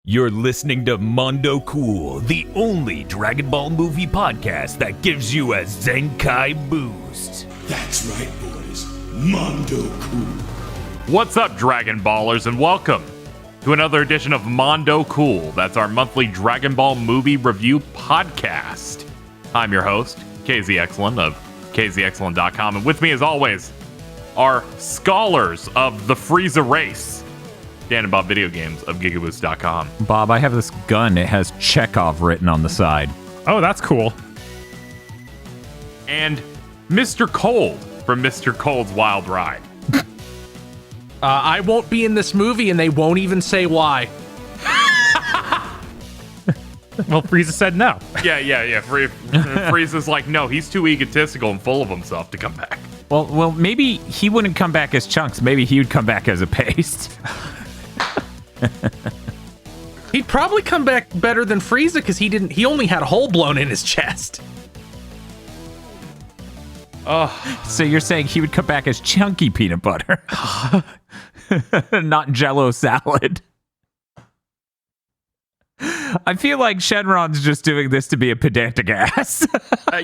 You're listening to Mondo Cool, the only Dragon Ball movie podcast that gives you a Zenkai boost. That's right, boys. Mondo Cool. What's up, Dragon Ballers, and welcome to another edition of Mondo Cool. That's our monthly Dragon Ball movie review podcast. I'm your host, KZ Excellent of KZExcellent.com, and with me, as always, are scholars of the Frieza race, Dan and Bob Video Games of GigaBoots.com. Bob, I have this gun. It has Chekhov written on the side. Oh, that's cool. And Mr. Cold from Mr. Cold's Wild Ride. I won't be in this movie, and they won't even say why. Well, Frieza said no. Yeah. Frieza's like, no, he's too egotistical and full of himself to come back. Well, maybe he wouldn't come back as Chunks. Maybe he would come back as a paste. He'd probably come back better than Frieza because he only had a hole blown in his chest. So you're saying he would come back as chunky peanut butter, not Jell-O salad. I feel like Shenron's just doing this to be a pedantic ass.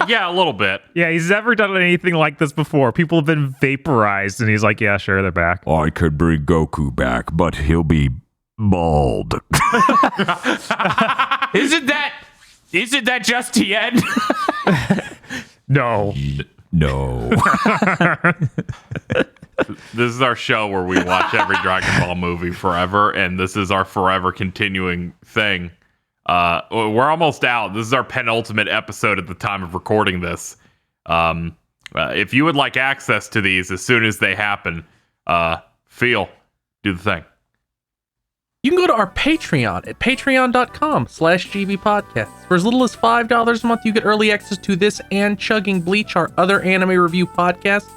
Yeah, a little bit. Yeah, he's never done anything like this before. People have been vaporized, and he's like, yeah, sure, they're back. I could bring Goku back, but he'll be bald. Isn't that just Tien? No. No. This is our show where we watch every Dragon Ball movie forever, and this is our forever continuing thing. We're almost out. This is our penultimate episode at the time of recording this. If you would like access to these as soon as they happen, do the thing. You can go to our Patreon at patreon.com/gbpodcasts. For as little as $5 a month, you get early access to this and Chugging Bleach, our other anime review podcast.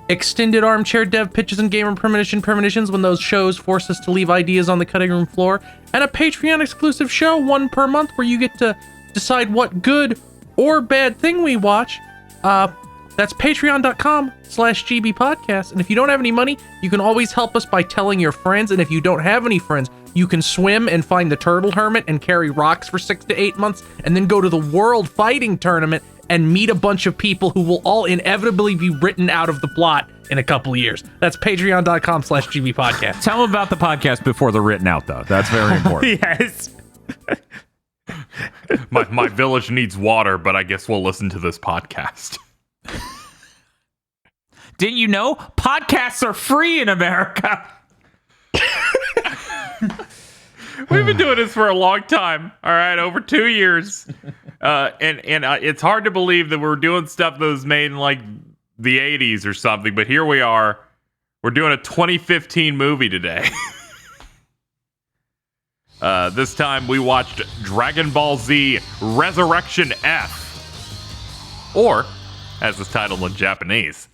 Extended armchair dev pitches and gamer premonitions when those shows force us to leave ideas on the cutting room floor. And a Patreon exclusive show, one per month, where you get to decide what good or bad thing we watch. That's patreon.com/gbpodcast. And if you don't have any money, you can always help us by telling your friends. And if you don't have any friends, you can swim and find the turtle hermit and carry rocks for 6 to 8 months, and then go to the world fighting tournament and meet a bunch of people who will all inevitably be written out of the plot in a couple of years. That's patreon.com/gbpodcast. Tell them about the podcast before they're written out, though. That's very important. Yes. My village needs water, but I guess we'll listen to this podcast. Didn't you know podcasts are free in America? We've been doing this for a long time. All right, over 2 years. And it's hard to believe that we're doing stuff that was made in like the 80s or something, but here we are. We're doing a 2015 movie today. This time we watched Dragon Ball Z Resurrection F, or as it's titled in Japanese,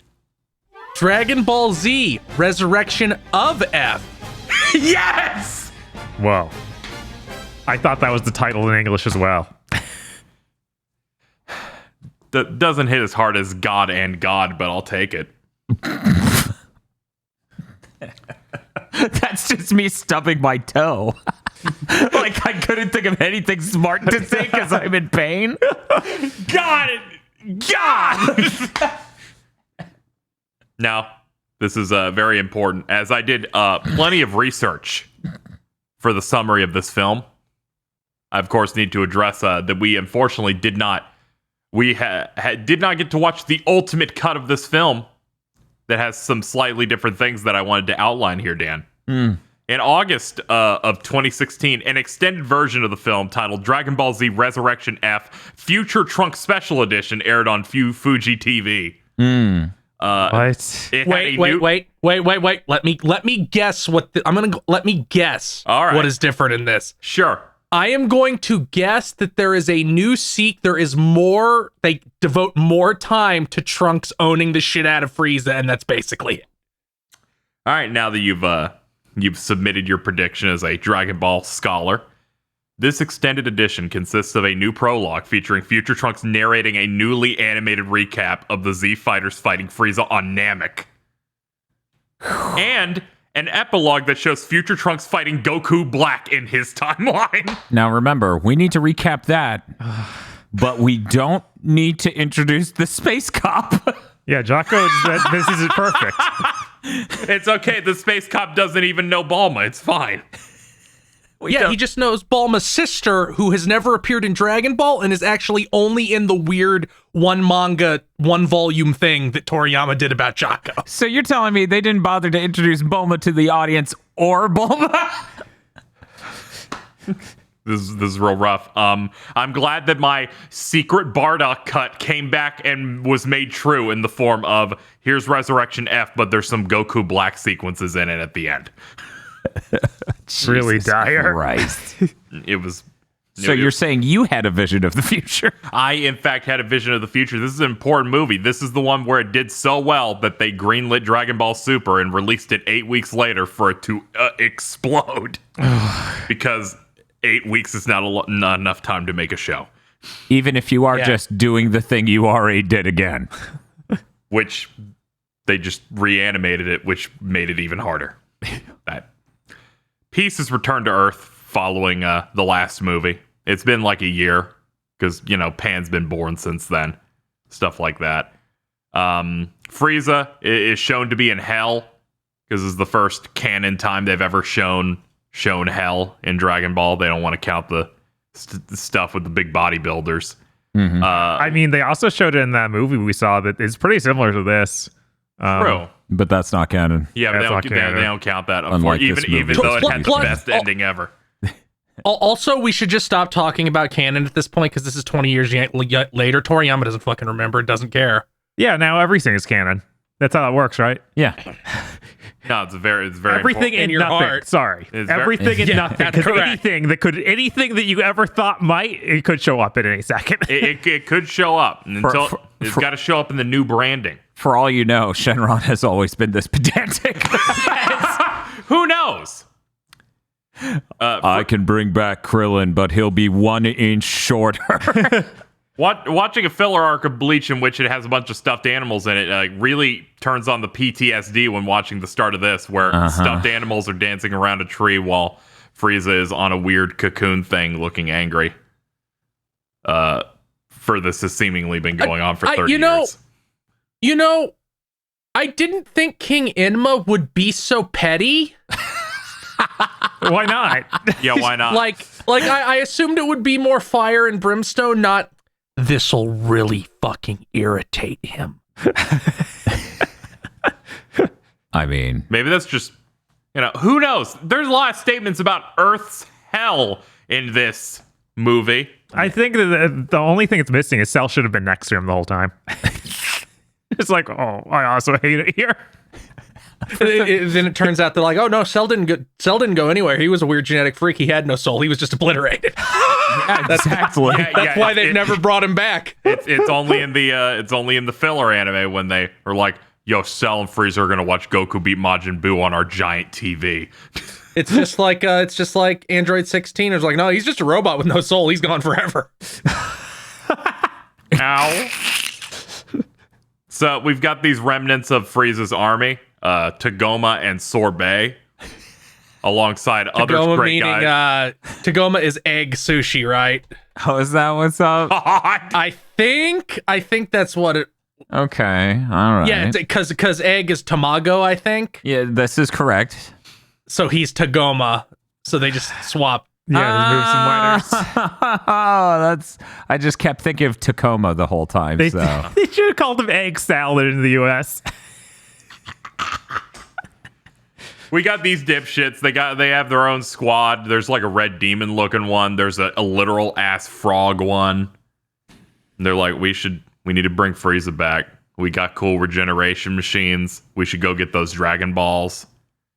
Dragon Ball Z Resurrection of F. Yes! Whoa. I thought that was the title in English as well. That doesn't hit as hard as God and God, but I'll take it. That's just me stubbing my toe. Like I couldn't think of anything smart to say because I'm in pain. God! Now, this is very important, as I did plenty of research for the summary of this film. I, of course, need to address that we unfortunately did not get to watch the ultimate cut of this film that has some slightly different things that I wanted to outline here, Dan. In August of 2016, an extended version of the film titled Dragon Ball Z Resurrection F Future Trunks Special Edition aired on Fuji TV. What? Wait. Let me guess let me guess. All right. What is different in this. Sure. I am going to guess that there is a new they devote more time to Trunks owning the shit out of Frieza, and that's basically it. All right, now that you've submitted your prediction as a Dragon Ball scholar, this extended edition consists of a new prologue featuring Future Trunks narrating a newly animated recap of the Z Fighters fighting Frieza on Namek, and an epilogue that shows future Trunks fighting Goku Black in his timeline. Now remember, we need to recap that, but we don't need to introduce the space cop. Yeah, Jocko, this is perfect. It's okay. The space cop doesn't even know Bulma. It's fine. He just knows Bulma's sister, who has never appeared in Dragon Ball and is actually only in the weird one manga, one volume thing that Toriyama did about Jocko. So you're telling me they didn't bother to introduce Bulma to the audience or Bulma? This is real rough. I'm glad that my secret Bardock cut came back and was made true in the form of here's Resurrection F, but there's some Goku Black sequences in it at the end. Really dire. Christ. It was. So you're saying you had a vision of the future? I, in fact, had a vision of the future. This is an important movie. This is the one where it did so well that they greenlit Dragon Ball Super and released it 8 weeks later for it to explode. Because 8 weeks is not enough time to make a show. Even if you are just doing the thing you already did again. Which they just reanimated it, which made it even harder. That Peace has returned to Earth following the last movie. It's been like a year because, Pan's been born since then. Stuff like that. Frieza is shown to be in hell because this is the first canon time they've ever shown hell in Dragon Ball. They don't want to count the stuff with the big bodybuilders. Mm-hmm. I mean, they also showed it in that movie we saw that it's pretty similar to this. True. But that's not canon. Yeah, but That's they not don't count that. Unlike this Even movie. though it had the Plus- best ending ever. Also, we should just stop talking about canon at this point because this is 20 years later. Toriyama doesn't fucking remember. Doesn't care. Yeah, now everything is canon. That's how it works, right? Yeah. No, it's very Everything important. and your nothing. heart. Sorry, It's everything and Yeah, nothing. that's Because correct. anything that you ever thought it could show up at any second. It could show up until it's got to show up in the new branding. For all you know, Shenron has always been this pedantic. Who knows? I can bring back Krillin, but he'll be 1 inch shorter. Watching a filler arc of Bleach in which it has a bunch of stuffed animals in it really turns on the PTSD when watching the start of this, where stuffed animals are dancing around a tree while Frieza is on a weird cocoon thing looking angry. For this has seemingly been going on for 30 years. I didn't think King Enma would be so petty. Why not? Yeah, why not? I assumed it would be more fire and brimstone, not this'll really fucking irritate him. I mean, Maybe that's just, who knows? There's a lot of statements about Earth's hell in this movie. I think that the only thing it's missing is Cell should have been next to him the whole time. It's like, oh, I also hate it here. Then it turns out they're like, oh no, Cell didn't go anywhere. He was a weird genetic freak. He had no soul. He was just obliterated. exactly. That's why they never brought him back. It's only in the filler anime when they are like, yo, Cell and Frieza are gonna watch Goku beat Majin Buu on our giant TV. It's just like Android 16 is like, no, he's just a robot with no soul. He's gone forever. Ow. So we've got these remnants of Frieza's army, Tagoma and Sorbet, alongside other Tagoma great meaning guys. Tagoma is egg sushi, right? Oh, is that what's up? I think that's what it. Okay. All right. Yeah, because egg is tamago, I think. Yeah, this is correct. So he's Tagoma. So they just swap. Yeah, just move some letters. Oh, I just kept thinking of Tacoma the whole time. They, So they should have called him egg salad in the U.S. We got these dipshits. They have their own squad. There's like a red demon looking one. There's a literal ass frog one. And they're like, we need to bring Frieza back. We got cool regeneration machines. We should go get those Dragon Balls.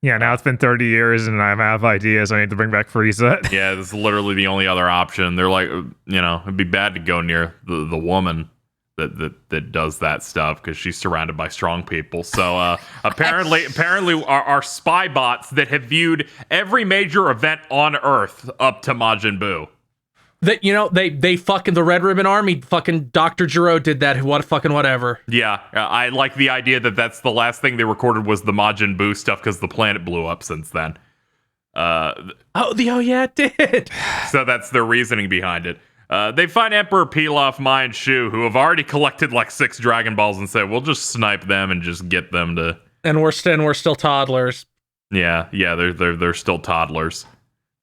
Yeah, now it's been 30 years and I have ideas. I need to bring back Frieza. Yeah, this is literally the only other option. They're like, it'd be bad to go near the woman that does that stuff because she's surrounded by strong people. So apparently our spy bots that have viewed every major event on Earth up to Majin Buu. That they fucking the Red Ribbon Army fucking Dr. Gero did that. What fucking whatever. Yeah, I like the idea that that's the llast thing they recorded was the Majin Buu stuff because the planet blew up since then. Oh yeah, it did. So that's their reasoning behind it. They find Emperor Pilaf, Mai, and Shu, who have already collected like 6 Dragon Balls, and say, "We'll just snipe them and just get them to." And we're still toddlers. Yeah, they're still toddlers.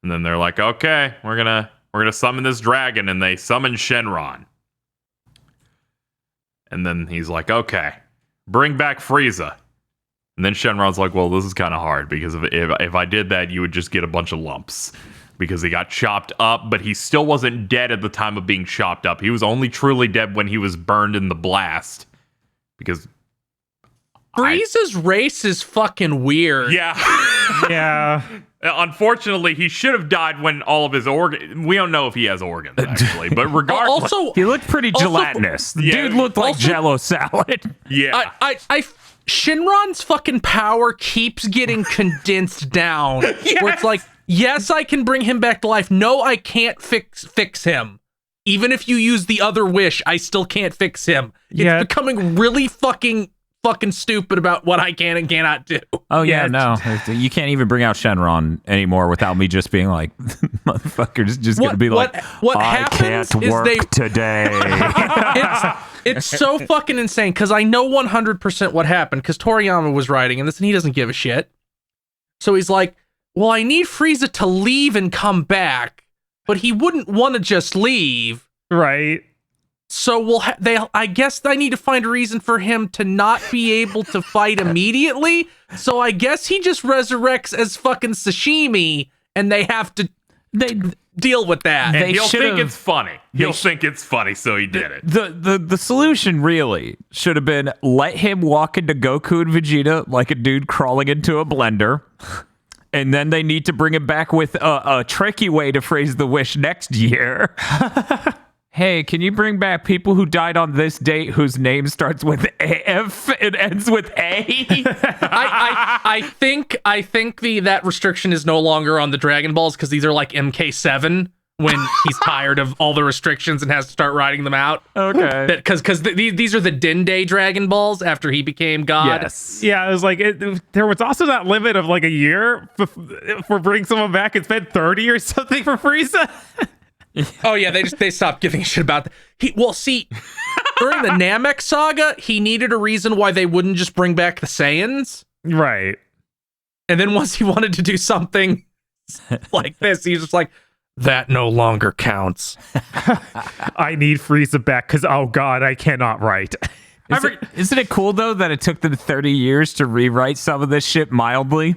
And then they're like, "Okay, we're gonna summon this dragon," and they summon Shenron. And then he's like, "Okay, bring back Frieza." And then Shenron's like, "Well, this is kind of hard because if I did that, you would just get a bunch of lumps." Because he got chopped up, but he still wasn't dead at the time of being chopped up. He was only truly dead when he was burned in the blast. Because Frieza's race is fucking weird. yeah. Yeah. Unfortunately, he should have died when all of his organs... We don't know if he has organs, actually. But regardless... Also, He looked pretty gelatinous. The Yeah. dude looked like Jell-O salad. yeah. Shinron's fucking power keeps getting condensed down. Where it's like, yes, I can bring him back to life. No, I can't fix him. Even if you use the other wish, I still can't fix him. It's becoming really fucking stupid about what I can and cannot do. Oh yeah, no, you can't even bring out Shenron anymore without me just being like, "Motherfucker's just gonna be like, what I happens can't is work today." It's so fucking insane because I know 100% what happened because Toriyama was writing in this and he doesn't give a shit. So he's like, well, I need Frieza to leave and come back, but he wouldn't want to just leave. Right. So I guess I need to find a reason for him to not be able to fight immediately. So I guess he just resurrects as fucking sashimi and they have to deal with that. And he'll think it's funny. He'll think it's funny, so he did it. The solution really should have been let him walk into Goku and Vegeta like a dude crawling into a blender. And then they need to bring him back with a tricky way to phrase the wish next year. Hey, can you bring back people who died on this date whose name starts with F and ends with A? I think that restriction is no longer on the Dragon Balls because these are like MK7 when he's tired of all the restrictions and has to start writing them out. Okay. Because these are the Dende Dragon Balls after he became God. Yes. Yeah, it was like there was also that limit of like a year for bringing someone back. It's been 30 or something for Frieza. Oh yeah, they stopped giving a shit about that. During the Namek saga, he needed a reason why they wouldn't just bring back the Saiyans. Right. And then once he wanted to do something like this, he's just like, that no longer counts. I need Frieza back because, oh god, I cannot write. Isn't it cool though that it took them 30 years to rewrite some of this shit mildly?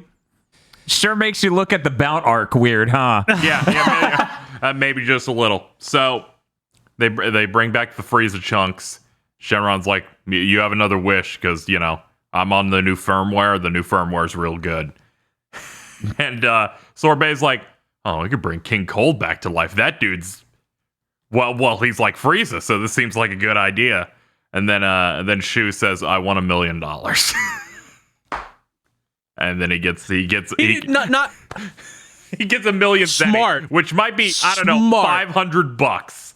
Sure makes you look at the Bount arc weird, huh? Yeah, maybe just a little. So they bring back the Frieza chunks. Shenron's like, you have another wish because, I'm on the new firmware. The new firmware is real good. And Sorbet's like, oh, we could bring King Cold back to life. That dude's, well, he's like Frieza, so this seems like a good idea. And then Shu says, I want $1 million. And then he gets he gets $1 million smart, zenny, which might be, I don't know, $500.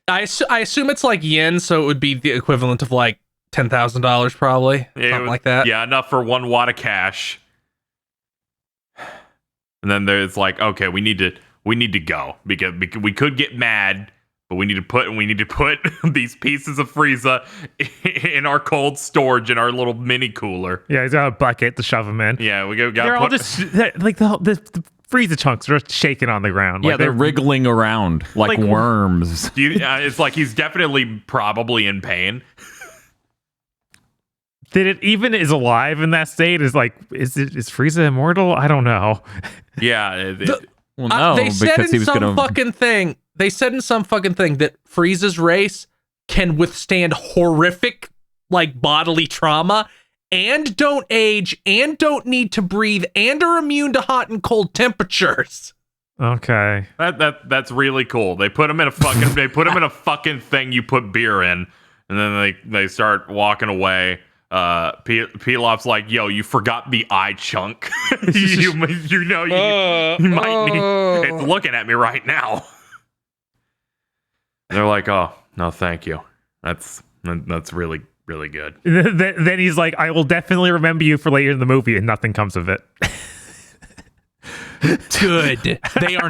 I assume it's like yen, so it would be the equivalent of like $10,000 probably, something like that. Yeah, enough for 1 watt of cash. And then there's like, okay, we need to go because we could get mad, but we need to put these pieces of Frieza in our cold storage in our little mini cooler. Yeah, he's got a bucket to shove him in. Yeah, They're all just like the Frieza chunks are shaking on the ground. Yeah, Like, they're wriggling around like worms. It's like he's definitely probably in pain. That it even is alive in that state is like, is Frieza immortal? I don't know. Yeah. Well, no, they said because he in was some gonna. fucking thing. They said in some fucking thing that Frieza's race can withstand horrific, like bodily trauma, and don't age, and don't need to breathe, and are immune to hot and cold temperatures. Okay. That's really cool. They put him in a fucking thing you put beer in, and then they start walking away. Pilaf's like, yo, you forgot the eye chunk. you might need. It's looking at me right now. They're like, oh, no, thank you. That's really, really good. Then he's like, I will definitely remember you for later in the movie, and nothing comes of it. Good. They are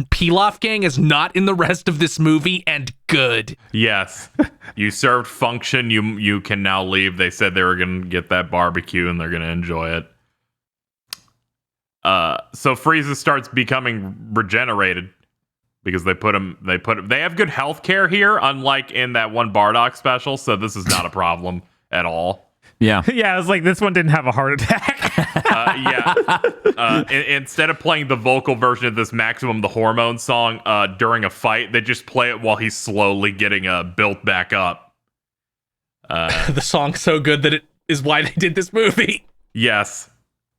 Pilaf Gang is not in the rest of this movie, and good. Yes. You served function. You can now leave. They said they were going to get that barbecue and they're going to enjoy it. So Frieza starts becoming regenerated because they have good health care here, unlike in that one Bardock special. So this is not a problem at all. Yeah. Yeah, I was like, this one didn't have a heart attack. Instead of playing the vocal version of this Maximum the Hormone song during a fight, they just play it while he's slowly getting built back up. The song's so good that it is why they did this movie. Yes.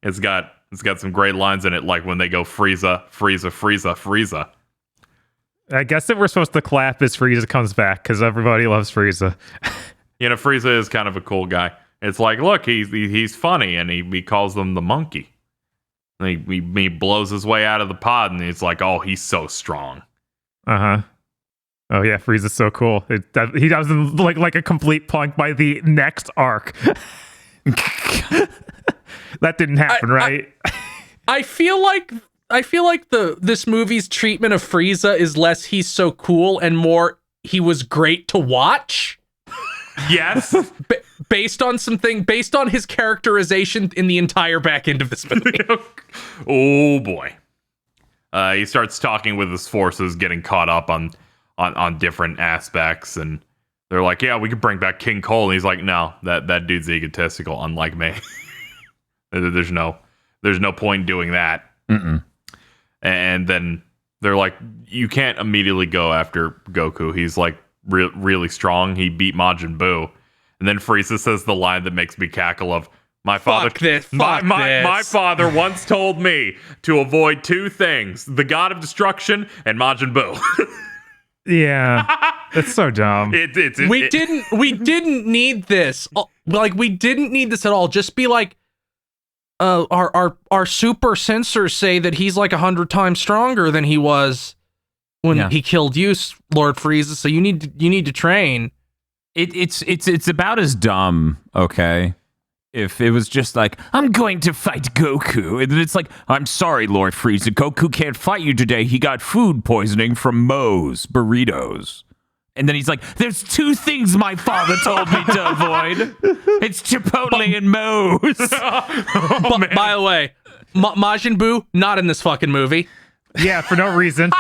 It's got some great lines in it, like when they go Frieza, Frieza, Frieza, Frieza. I guess that we're supposed to clap as Frieza comes back, because everybody loves Frieza. Frieza is kind of a cool guy. It's like, look, he's funny, and he calls them the monkey. And he blows his way out of the pod, and he's like, oh, he's so strong. Uh-huh. Oh, yeah, Frieza's so cool. He doesn't look like a complete punk by the next arc. That didn't happen, right? I feel like this movie's treatment of Frieza is less he's so cool and more he was great to watch. Yes. Based on his characterization in the entire back end of this movie. Oh boy. He starts talking with his forces, getting caught up on different aspects, and they're like, yeah, we could bring back King Cole. And he's like, no, that dude's egotistical, unlike me. There's no point in doing that. Mm-mm. And then they're like, you can't immediately go after Goku. He's like really strong. He beat Majin Buu. And then Frieza says the line that makes me cackle of, my father once told me to avoid two things, the God of Destruction and Majin Buu. Yeah. It's so dumb. We didn't need this. Like, we didn't need this at all. Just be like, our super sensors say that he's like 100 times stronger than he was when he killed you, Lord Frieza. So you need to train. It's about as dumb, okay? If it was just like, I'm going to fight Goku, and then it's like, I'm sorry, Lord Frieza, Goku can't fight you today. He got food poisoning from Moe's burritos. And then he's like, there's two things my father told me to avoid. It's Chipotle and Moe's. By the way, Majin Buu, not in this fucking movie. Yeah, for no reason.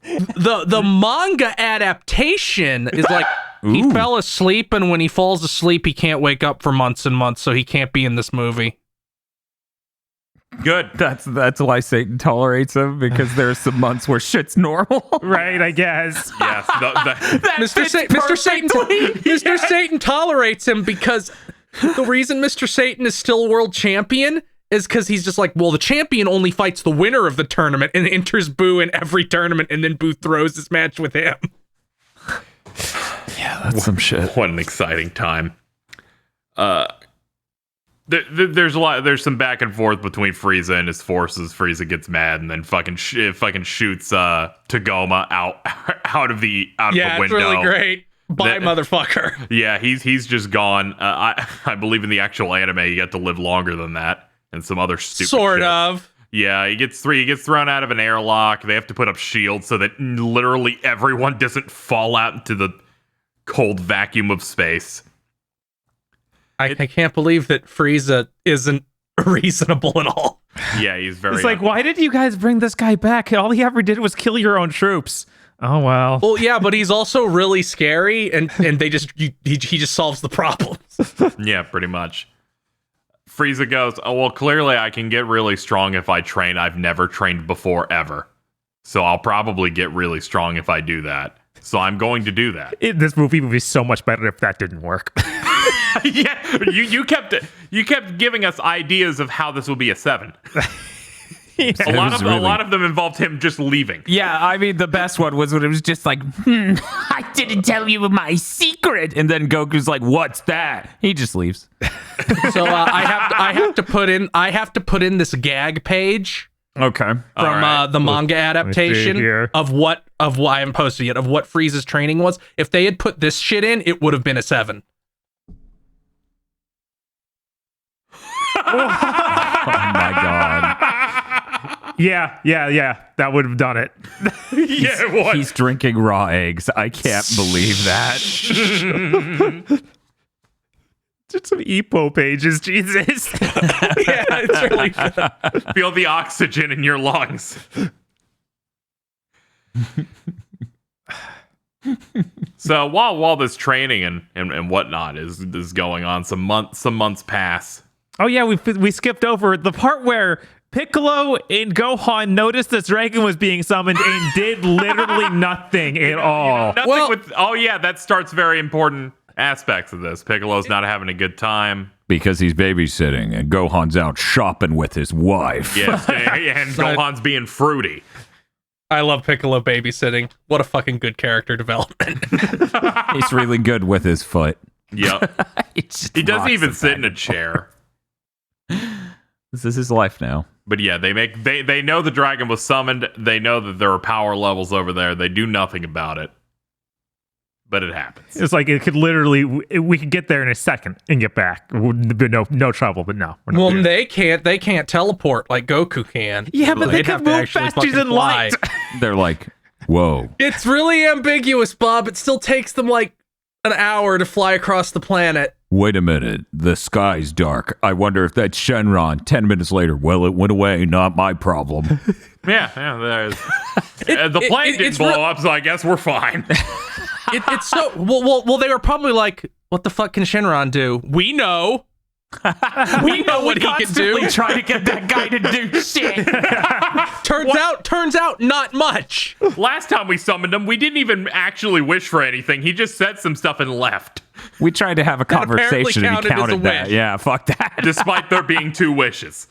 The manga adaptation is like, he fell asleep, and when he falls asleep, he can't wake up for months and months, so he can't be in this movie. Good. That's why Satan tolerates him, because there's some months where shit's normal. Right, I guess. Yes. Mr. Satan tolerates him because the reason Mr. Satan is still world champion is because he's just like, well, the champion only fights the winner of the tournament and enters Boo in every tournament, and then Boo throws his match with him. Yeah, that's some shit. What an exciting time. There's some back and forth between Frieza and his forces. Frieza gets mad and then fucking shoots Tagoma out of the window. Yeah, it's really great. Bye, motherfucker. Yeah, he's just gone. I believe in the actual anime, you get to live longer than that, and some other stupid sort shit. of. Yeah, he gets thrown out of an airlock. They have to put up shields so that literally everyone doesn't fall out into the cold vacuum of space. I can't believe that Frieza isn't reasonable at all. Yeah, he's very... It's like, why did you guys bring this guy back? All he ever did was kill your own troops. Oh, well. Well, yeah, but he's also really scary, and he just solves the problems. Yeah, pretty much. Frieza goes, oh, well, clearly I can get really strong if I train. I've never trained before, ever. So I'll probably get really strong if I do that. So I'm going to do that. This movie would be so much better if that didn't work. Yeah, you kept giving us ideas of how this would be a 7. A lot of them involved him just leaving. Yeah, I mean, the best one was when it was just like, I didn't tell you my secret. And then Goku's like, what's that? He just leaves. So I have to put in this gag page Okay. from right. the manga adaptation here. of what I haven't posted yet of what Frieza's training was. If they had put this shit in, it would have been a 7. Oh my god. Yeah. That would have done it. Yeah, what? He's drinking raw eggs. I can't believe that. Just some EPO pages, Jesus. Yeah, it's really good. Feel the oxygen in your lungs. So while this training and whatnot is going on, some months pass. Oh yeah, we skipped over the part where Piccolo and Gohan noticed this dragon was being summoned and did literally nothing at all. That starts very important aspects of this. Piccolo's not having a good time. Because he's babysitting and Gohan's out shopping with his wife. Yes, and Gohan's being fruity. I love Piccolo babysitting. What a fucking good character development. He's really good with his foot. Yep. He doesn't even sit in a chair. This is his life now. But yeah, they know the dragon was summoned. They know that there are power levels over there. They do nothing about it. But it happens. It's like it could literally, we could get there in a second and get back. No trouble, but no. We're not Well, doing it. they can't teleport like Goku can. Yeah, but they They'd can have to move actually faster fucking than fly. light. They're like, whoa. It's really ambiguous, Bob. It still takes them like an hour to fly across the planet. Wait a minute. The sky's dark. I wonder if that's Shenron. 10 minutes later. Well, it went away. Not my problem. Yeah, there's. The plane didn't blow up, so I guess we're fine. It's so well. They were probably like, "What the fuck can Shenron do? We know, we know what he can do." Try to get that guy to do shit. Turns out, not much. Last time we summoned him, we didn't even actually wish for anything. He just said some stuff and left, We tried to have a conversation and he counted as a counted that. wish. Yeah, fuck that. despite there being 2 wishes.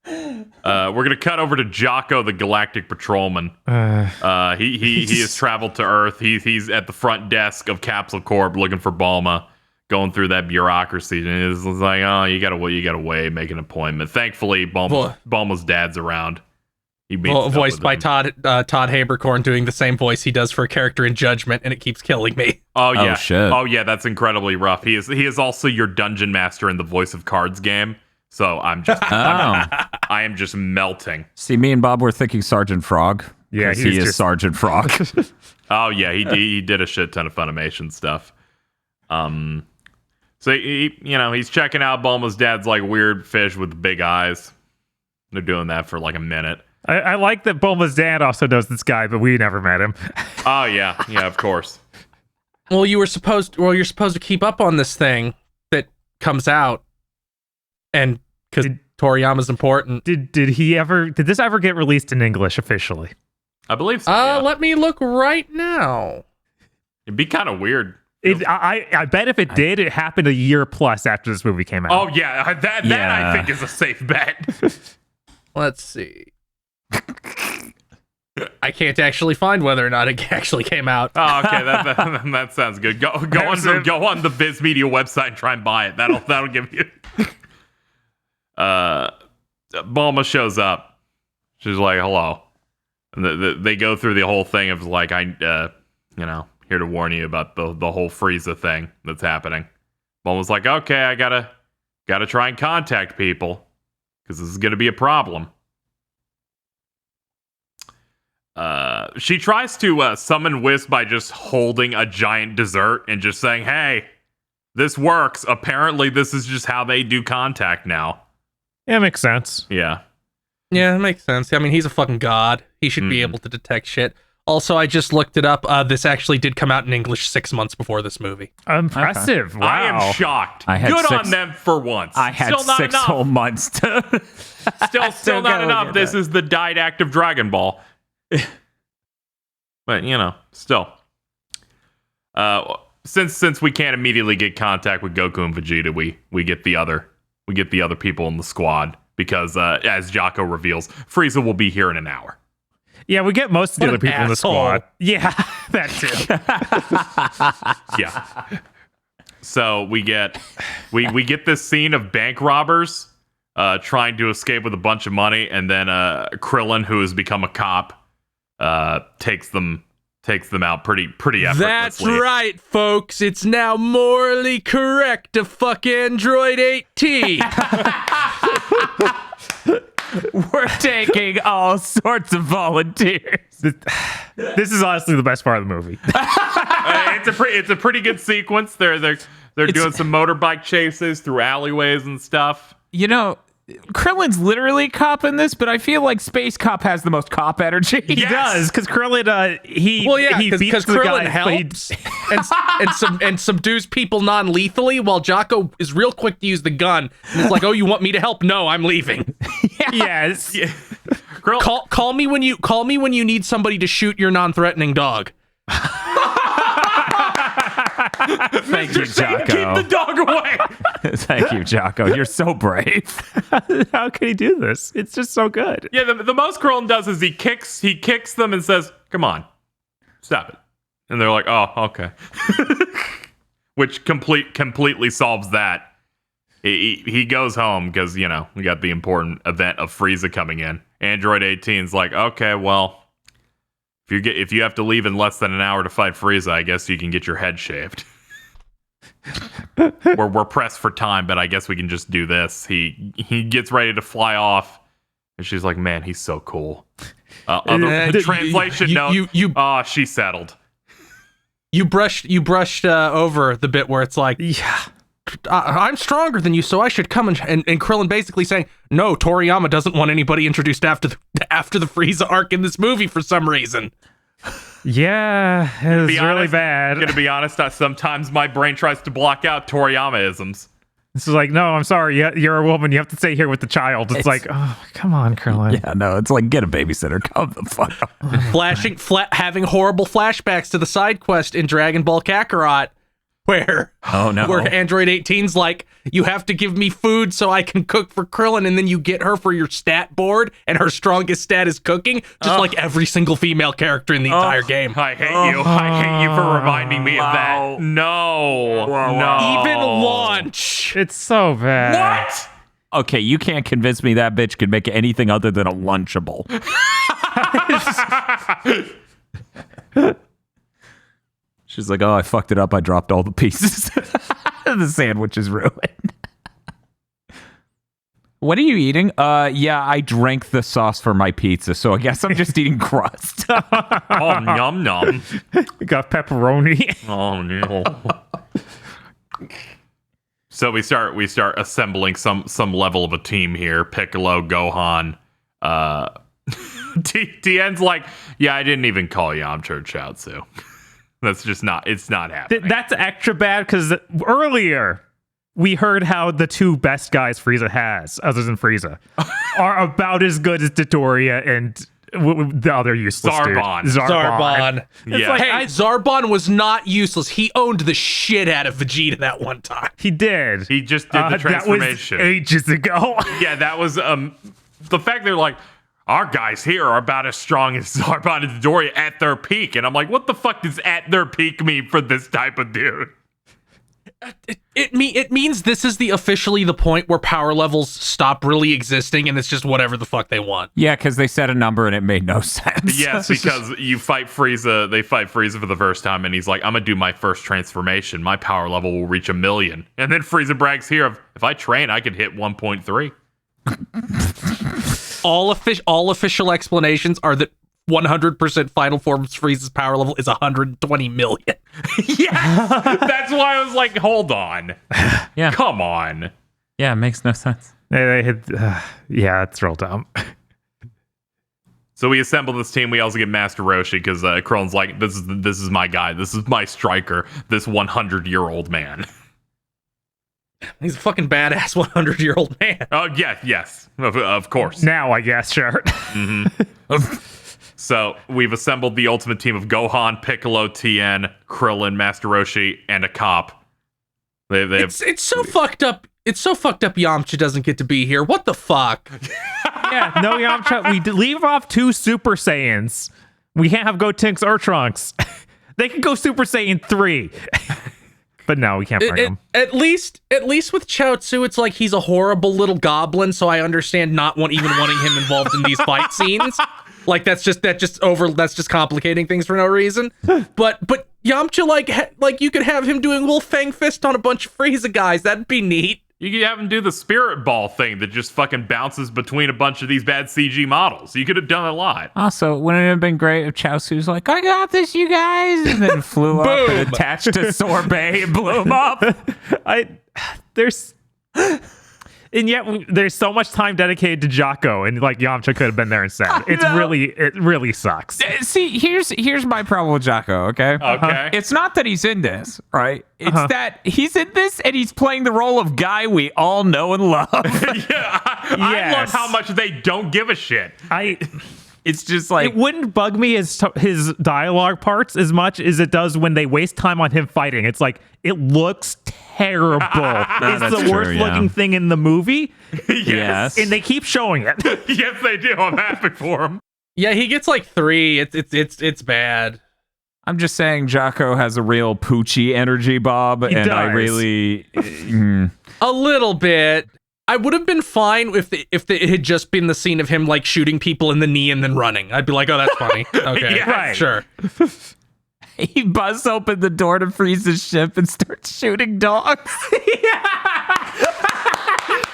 We're gonna cut over to Jocko, the Galactic Patrolman. He has traveled to Earth. He's at the front desk of Capsule Corp looking for Bulma, going through that bureaucracy, and it's like, oh, you gotta wait, make an appointment. Thankfully, Bulma's dad's around. He voiced by Todd Haberkorn, doing the same voice he does for a character in Judgment, and it keeps killing me. Oh yeah, shit. Oh yeah, that's incredibly rough. He is also your dungeon master in the Voice of Cards game. So I am just melting. See, me and Bob were thinking Sergeant Frog. Yeah, he is Sergeant Frog. Oh yeah, he did a shit ton of Funimation stuff. So he's checking out Bulma's dad's like weird fish with big eyes. They're doing that for like a minute. I like that Bulma's dad also knows this guy, but we never met him. Oh yeah, of course. Well, you're supposed to keep up on this thing that comes out, and because Toriyama's important. Did this ever get released in English officially? I believe so. Yeah. Let me look right now. It'd be kind of weird. I bet if it did, it happened a year plus after this movie came out. Oh yeah, that I think is a safe bet. Let's see. I can't actually find whether or not it actually came out. Oh, okay, that sounds good. Go on the Viz Media website and try and buy it. That'll give you. Bulma shows up. She's like, "Hello," and they go through the whole thing of like, here to warn you about the whole Frieza thing that's happening. Bulma's like, "Okay, I gotta try and contact people because this is gonna be a problem." She tries to summon Whis by just holding a giant dessert and just saying, "Hey, this works. Apparently, this is just how they do contact now." Yeah, makes sense. Yeah. Yeah, it makes sense. I mean, he's a fucking god. He should be able to detect shit. Also, I just looked it up. This actually did come out in English 6 months before this movie. Impressive. Wow. I am shocked. Good on them for once. I had Still not 6 enough. whole months to... Still not enough. This is the didactic Dragon Ball. But, still. Since we can't immediately get contact with Goku and Vegeta, we get the other people in the squad because as Jocko reveals, Frieza will be here in an hour. Yeah, we get most of the What other an people in the asshole. squad. Yeah, that too. Yeah. So we get this scene of bank robbers trying to escape with a bunch of money, and then Krillin, who has become a cop, takes them out pretty effortlessly. That's right, folks. It's now morally correct to fuck Android 18. We're taking all sorts of volunteers. This is honestly the best part of the movie. It's a pretty good sequence. They're doing some motorbike chases through alleyways and stuff. You know, Krillin's literally a cop in this, but I feel like Space Cop has the most cop energy. He does, because Krillin, he beats the Krillin guy, helps and subdues people non-lethally, while Jocko is real quick to use the gun. And it's like, oh, you want me to help? No, I'm leaving. Yes. Yeah. Call me when you need somebody to shoot your non-threatening dog. Thank you, Jocko. Keep the dog away. Thank you, Jocko. You're so brave. How can he do this? It's just so good. Yeah, the most Krillin does is he kicks them and says, "Come on, stop it," and they're like, "Oh, okay," which completely solves that. He goes home because we got the important event of Frieza coming in. Android 18's like, okay, well, if you have to leave in less than an hour to fight Frieza, I guess you can get your head shaved. we're pressed for time, but I guess we can just do this. He gets ready to fly off, and she's like, "Man, he's so cool." Translation note: she settled. You brushed over the bit where it's like, Yeah. I'm stronger than you, so I should come and Krillin basically saying, no, Toriyama doesn't want anybody introduced after the Frieza arc in this movie for some reason. Yeah, it was really bad. I'm gonna be honest, sometimes my brain tries to block out Toriyama-isms. This is like, no, I'm sorry, you're a woman, you have to stay here with the child. It's like, oh, come on, Krillin. Yeah, no, it's like, get a babysitter. Come the fuck up. Having horrible flashbacks to the side quest in Dragon Ball Kakarot, where Android 18's like, you have to give me food so I can cook for Krillin, and then you get her for your stat board, and her strongest stat is cooking, just like every single female character in the entire game. I hate you. I hate you for reminding me of that. No. No. Even lunch. It's so bad. What? Okay, you can't convince me that bitch can make anything other than a Lunchable. She's like, oh, I fucked it up. I dropped all the pieces. The sandwich is ruined. What are you eating? Yeah, I drank the sauce for my pizza, so I guess I'm just eating crust. Oh, nom nom. We got pepperoni. Oh no. So we start assembling some level of a team here. Piccolo, Gohan, Tien's like, yeah, I didn't even call Yamcha Chaozu. That's just it's not happening. That's extra bad because earlier we heard how the two best guys Frieza has, other than Frieza, are about as good as Dodoria and the other useless Zarbon. dude. Zarbon. Yeah. Like, Hey, Zarbon was not useless. He owned the shit out of Vegeta that one time. He did. He just did the transformation. That was ages ago. Yeah, that was the fact they're like, our guys here are about as strong as Zarbon and Dodoria at their peak. And I'm like, what the fuck does at their peak mean for this type of dude? It means this is officially the point where power levels stop really existing and it's just whatever the fuck they want. Yeah, because they said a number and it made no sense. Yes, because you fight Frieza. They fight Frieza for the first time, and he's like, I'm going to do my first transformation. My power level will reach 1 million. And then Frieza brags here of, if I train, I could hit 1.3. All official explanations are that 100% final form Frieza's power level is 120 million. Yeah, that's why I was like, hold on. Yeah. Come on. Yeah, it makes no sense. Yeah, it's real dumb. So we assemble this team. We also get Master Roshi because Krillin's like, this is my guy. This is my striker. This 100-year-old man. He's a fucking badass 100-year-old man. Oh, yes, of course. Now, I guess, sure. Mm-hmm. So we've assembled the ultimate team of Gohan, Piccolo, Tien, Krillin, Master Roshi, and a cop. It's so fucked up. It's so fucked up Yamcha doesn't get to be here. What the fuck? Yeah, no Yamcha. We leave off 2 Super Saiyans. We can't have Gotenks or Trunks. They can go Super Saiyan 3. But no, we can't bring him. At least with Chaozu, it's like he's a horrible little goblin, so I understand not even wanting him involved in these fight scenes. Like that's just complicating things for no reason. But Yamcha, like you could have him doing Wolf Fang Fist on a bunch of Frieza guys. That'd be neat. You could have him do the spirit ball thing that just fucking bounces between a bunch of these bad CG models. You could have done a lot. Also, wouldn't it have been great if Chaozu's like, I got this, you guys, and then flew up and attached to Sorbet and blew him up? And yet there's so much time dedicated to Jocko, and like Yamcha could have been there instead. It really sucks. See, here's my problem with Jocko, okay? Okay. It's not that he's in this, right? It's that he's in this and he's playing the role of guy we all know and love. Yeah, I love how much they don't give a shit. It's just like, it wouldn't bug me his dialogue parts as much as it does when they waste time on him fighting. It's like, it looks terrible. It's the worst looking thing in the movie. yes. And they keep showing it. Yes, they do. I'm happy for him. Yeah, he gets like 3. It's bad. I'm just saying Jocko has a real Poochie energy, Bob, He and does. I really A little bit. I would have been fine if it had just been the scene of him like shooting people in the knee and then running. I'd be like, oh, that's funny. Okay, Yeah, right. Sure. he busts open the door to Frieza's ship and starts shooting dogs.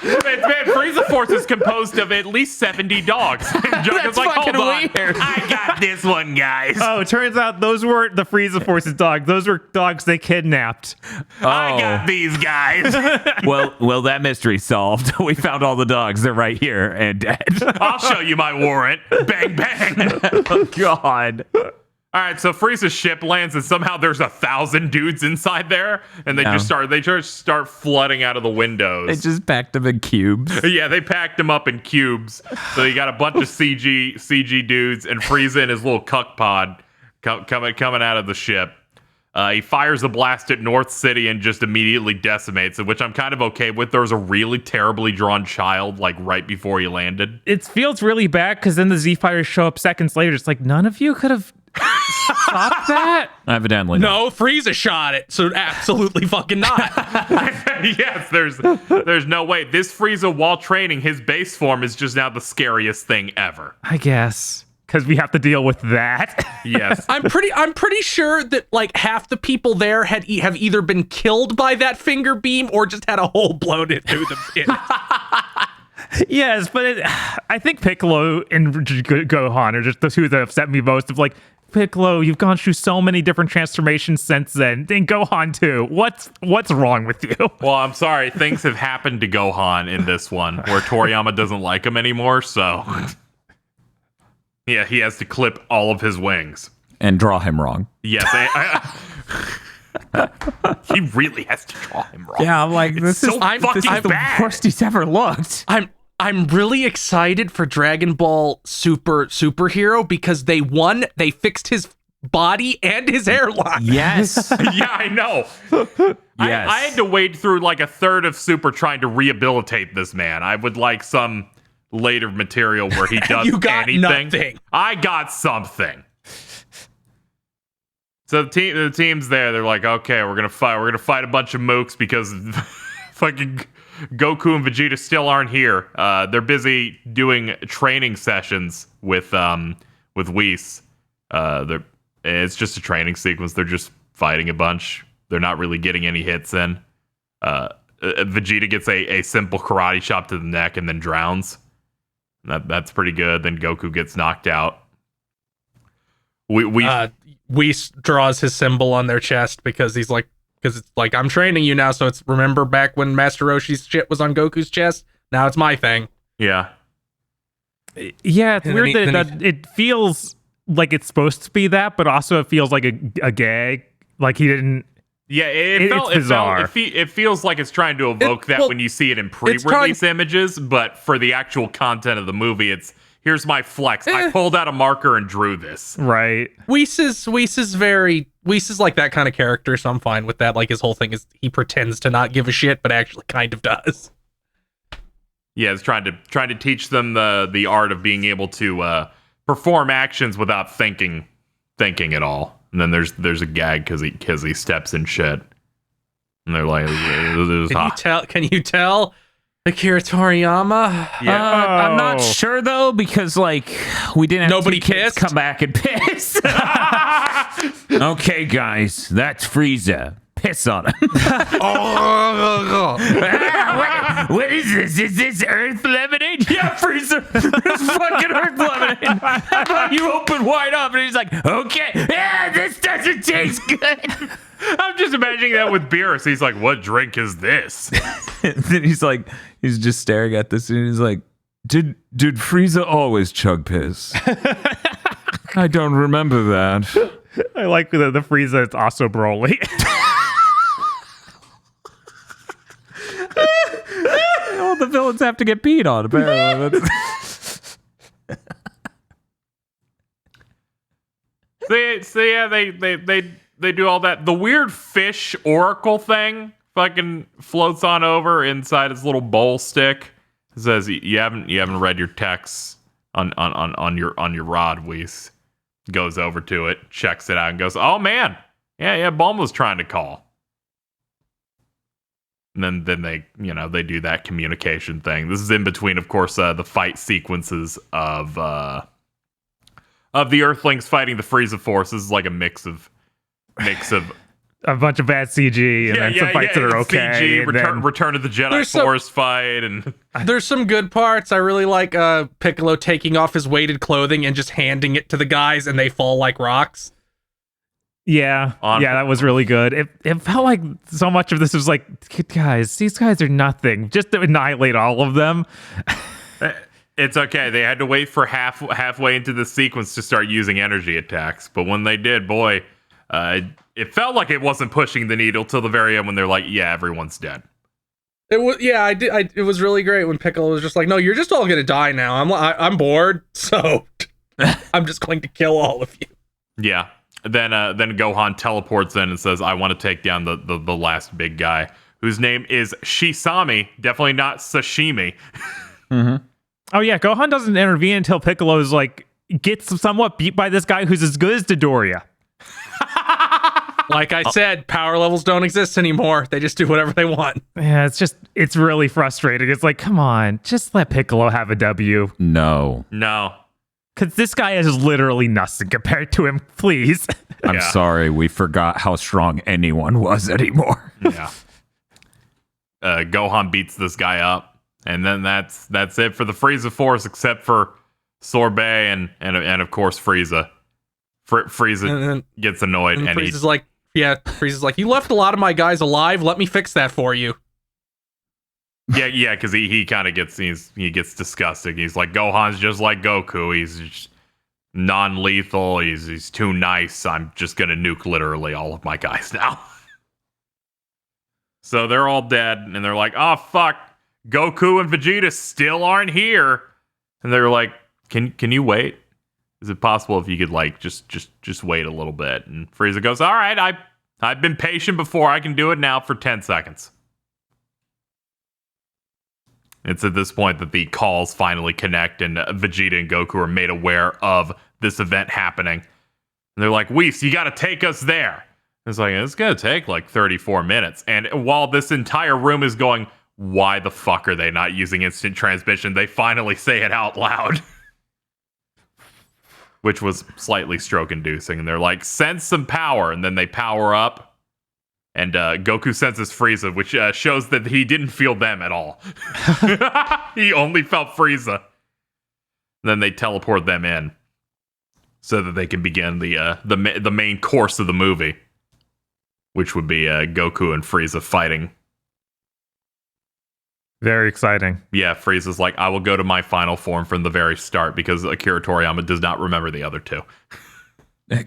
Man, Frieza Force is composed of at least 70 dogs. And Jocko's like, hold fucking on. weird. I got this one, guys. Oh, it turns out those weren't the Frieza Force's dogs. Those were dogs they kidnapped. I got these guys. well, that mystery's solved. We found all the dogs. They're right here and dead. I'll show you my warrant. Bang, bang. Oh, God. All right, so Frieza's ship lands, and somehow there's 1,000 dudes inside there, and they just start flooding out of the windows. They just packed them in cubes. Yeah, they packed them up in cubes. So you got a bunch of CG dudes, and Frieza in his little cuck pod coming out of the ship. He fires a blast at North City and just immediately decimates it, which I'm kind of okay with. There was a really terribly drawn child like right before he landed. It feels really bad because then the Z Fighters show up seconds later. It's like, none of you could have stopped that? Evidently. No, Frieza shot it, so absolutely fucking not. Yes, there's no way. This Frieza, while training, his base form is just now the scariest thing ever. I guess. Because we have to deal with that. Yes. I'm pretty sure that like half the people there have either been killed by that finger beam or just had a hole blown into them. Yes, but I think Piccolo and Gohan are just the two that upset me most. Of like, Piccolo, you've gone through so many different transformations since then. And Gohan too. What's wrong with you? Well, I'm sorry. Things have happened to Gohan in this one where Toriyama doesn't like him anymore, so yeah, he has to clip all of his wings. And draw him wrong. Yes. He really has to draw him wrong. Yeah, I'm like, It's so fucking the bad. worst he's ever looked. I'm really excited for Dragon Ball Superhero because they fixed his body and his hairline. Yes. Yeah, I know. Yes. I had to wade through like a third of Super trying to rehabilitate this man. I would like some later material where he does You got anything. nothing. I got something. So the team's there. They're like, okay, we're gonna fight a bunch of mooks because fucking Goku and Vegeta still aren't here. They're busy doing training sessions with Whis. It's just a training sequence. They're just fighting a bunch. They're not really getting any hits in. Vegeta gets a simple karate chop to the neck and then drowns. That's pretty good. Then Goku gets knocked out. Whis draws his symbol on their chest because it's like, I'm training you now, so it's remember back when Master Roshi's shit was on Goku's chest? Now it's my thing. Yeah. Yeah, it's And weird then that it feels like it's supposed to be that, but also it feels like a gag. Like he didn't. Yeah, It's bizarre. It feels like it's trying to evoke that when you see it in pre-release images, but for the actual content of the movie, it's here's my flex. I pulled out a marker and drew this. Right. Whis is like that kind of character, so I'm fine with that. Like his whole thing is he pretends to not give a shit, but actually kind of does. Yeah, it's trying to teach them the art of being able to perform actions without thinking at all. And then there's a gag because he steps in shit. And they're like, it was hot. Can you tell Akira Toriyama? Yeah. I'm not sure though, because like we didn't have Nobody two kids kissed? come back and piss. Okay, guys, that's Frieza. Piss on him. What is this? Is this Earth lemonade? Yeah, Frieza. It's fucking Earth lemonade. How about you open wide up? And he's like, okay, yeah, this doesn't taste good. I'm just imagining that with beer. So he's like, what drink is this? And then he's like, he's just staring at this, and he's like, did Frieza always chug piss? I don't remember that. I like the Frieza. It's also Broly. All the villains have to get peed on, apparently. So yeah, they do all that. The weird fish oracle thing fucking floats on over inside his little bowl stick. It says you haven't read your texts on your rod, Whis. Goes over to it, checks it out, and goes, oh man, yeah, Bulma was trying to call. And then they do that communication thing. This is in between, of course, the fight sequences of the Earthlings fighting the Frieza Force. This is like a mix of A bunch of bad CG and then some fights that are okay. CG, and then- Return of the Jedi Force fight, and There's some good parts. I really like Piccolo taking off his weighted clothing and just handing it to the guys, and they fall like rocks. Yeah, that was really good. It felt like so much of this was like, guys, these guys are nothing. Just to annihilate all of them. it's okay. They had to wait for halfway into the sequence to start using energy attacks, but when they did, boy, it felt like it wasn't pushing the needle till the very end when they're like, yeah, everyone's dead. It was it was really great when Piccolo was just like, no, you're just all gonna die now. I'm bored, so I'm just going to kill all of you. Yeah. Then Gohan teleports in and says, I want to take down the last big guy, whose name is Shisami, definitely not sashimi. Mm-hmm. Oh yeah, Gohan doesn't intervene until Piccolo's like gets somewhat beat by this guy who's as good as Dodoria. Like I said, power levels don't exist anymore. They just do whatever they want. Yeah, it's really frustrating. It's like, come on, just let Piccolo have a W. No. Because this guy is literally nothing compared to him, please. I'm sorry, we forgot how strong anyone was anymore. Yeah. Gohan beats this guy up, and then that's it for the Frieza Force, except for Sorbet and of course Frieza. Frieza gets annoyed, and Frieza's like, you left a lot of my guys alive. Let me fix that for you. Yeah, because he kind of gets he gets disgusting. He's like, Gohan's just like Goku. He's just non-lethal. He's too nice. I'm just gonna nuke literally all of my guys now. So they're all dead, and they're like, oh fuck, Goku and Vegeta still aren't here. And they're like, can you wait? Is it possible if you could like just wait a little bit? And Frieza goes, all right, I've been patient before. I can do it now for 10 seconds. It's at this point that the calls finally connect, and Vegeta and Goku are made aware of this event happening. And they're like, Whis, you got to take us there. It's like, it's going to take like 34 minutes. And while this entire room is going, why the fuck are they not using instant transmission? They finally say it out loud. Which was slightly stroke-inducing. And they're like, sense some power. And then they power up. And Goku senses Frieza, which shows that he didn't feel them at all. He only felt Frieza. Then they teleport them in so that they can begin the main course of the movie, which would be Goku and Frieza fighting. Very exciting. Yeah, Frieza's like, I will go to my final form from the very start, because Akira Toriyama does not remember the other two. I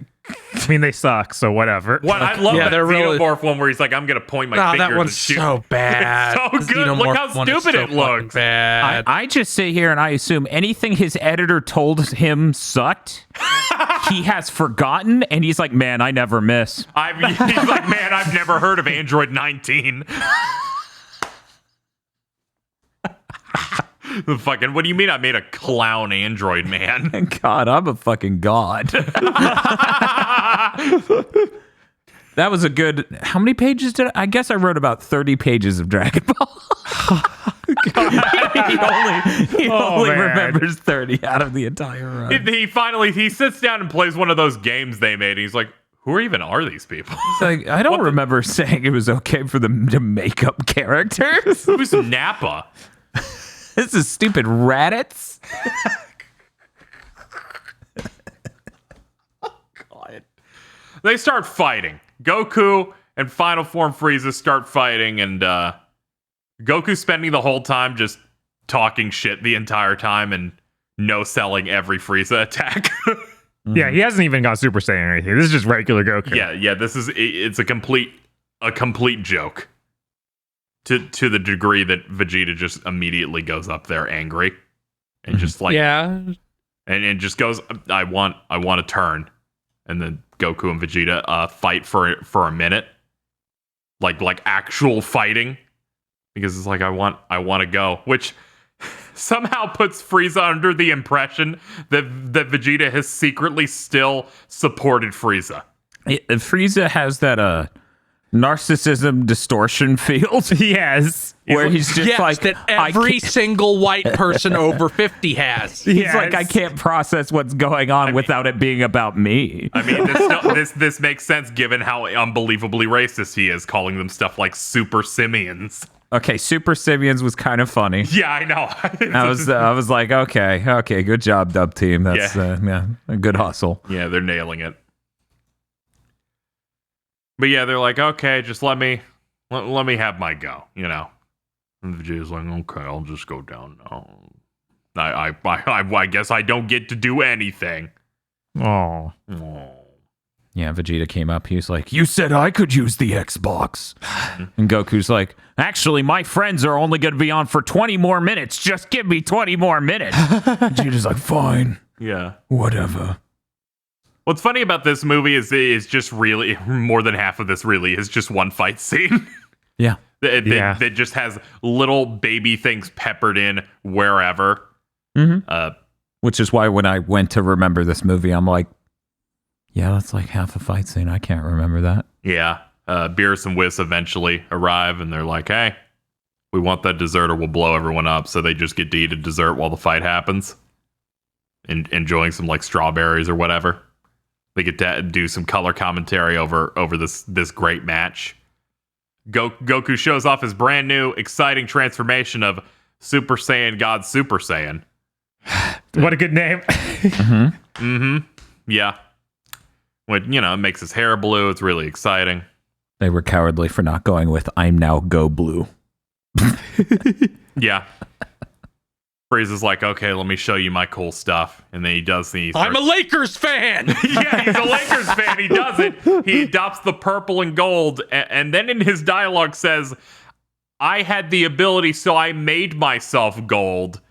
mean, they suck, so whatever. What I love that they're really... Xenomorph one where he's like, I'm gonna point my fingers. That one's and shoot. so bad. It's so good. Look how stupid it looks. Bad. I just sit here and I assume anything his editor told him sucked, he has forgotten, and he's like, man, I never miss. He's like, man, I've never heard of Android 19. Fucking, what do you mean I made a clown android, man? God, I'm a fucking god. That was a good. How many pages did I guess I wrote about 30 pages of Dragon Ball. he only man. remembers 30 out of the entire run. He sits down and plays one of those games they made. And he's like, who even are these people? It's like, I don't remember saying it was okay for them to make up characters. Who's Nappa? This is stupid Raditz. They start fighting. Goku and Final Form Frieza start fighting, and Goku's spending the whole time just talking shit the entire time and no-selling every Frieza attack. Yeah, he hasn't even got Super Saiyan or anything. This is just regular Goku. Yeah, it's a complete joke. To the degree that Vegeta just immediately goes up there angry and just like and just goes, I want to turn. And then Goku and Vegeta fight for a minute, like actual fighting, because it's like I want to go, which somehow puts Frieza under the impression that Vegeta has secretly still supported Frieza. Frieza has that narcissism distortion field. Yes. Where he's just like that every single white person over 50 has. He's Yes. like, I can't process what's going on without it being about me. I mean, this makes sense given how unbelievably racist he is, calling them stuff like super simians. Okay, Super Simians was kind of funny. Yeah, I know. I was like, okay, good job, Dub Team. That's a good hustle. Yeah, they're nailing it. But yeah, they're like, okay, just let me have my go, you know. And Vegeta's like, okay, I'll just go down now. I guess I don't get to do anything. Oh. Yeah, Vegeta came up. He was like, you said I could use the Xbox. And Goku's like, actually, my friends are only going to be on for 20 more minutes. Just give me 20 more minutes. Vegeta's like, fine. Yeah. Whatever. What's funny about this movie is just really, more than half of this really is just one fight scene. Yeah. That just has little baby things peppered in wherever. Mm-hmm. Which is why when I went to remember this movie, I'm like, yeah, that's like half a fight scene. I can't remember that. Yeah. Beerus and Whis eventually arrive, and they're like, hey, we want that dessert or we'll blow everyone up. So they just get to eat a dessert while the fight happens. Enjoying some like strawberries or whatever. They get to do some color commentary over this great match. Goku shows off his brand new, exciting transformation of Super Saiyan God Super Saiyan. What a good name. Yeah. When, it makes his hair blue. It's really exciting. They were cowardly for not going with I'm now Go Blue. Yeah. Frieza's like, okay, let me show you my cool stuff. And then he does these. I'm a Lakers fan. Yeah, he's a Lakers fan. He does it. He adopts the purple and gold. And then in his dialogue says, I had the ability, so I made myself gold.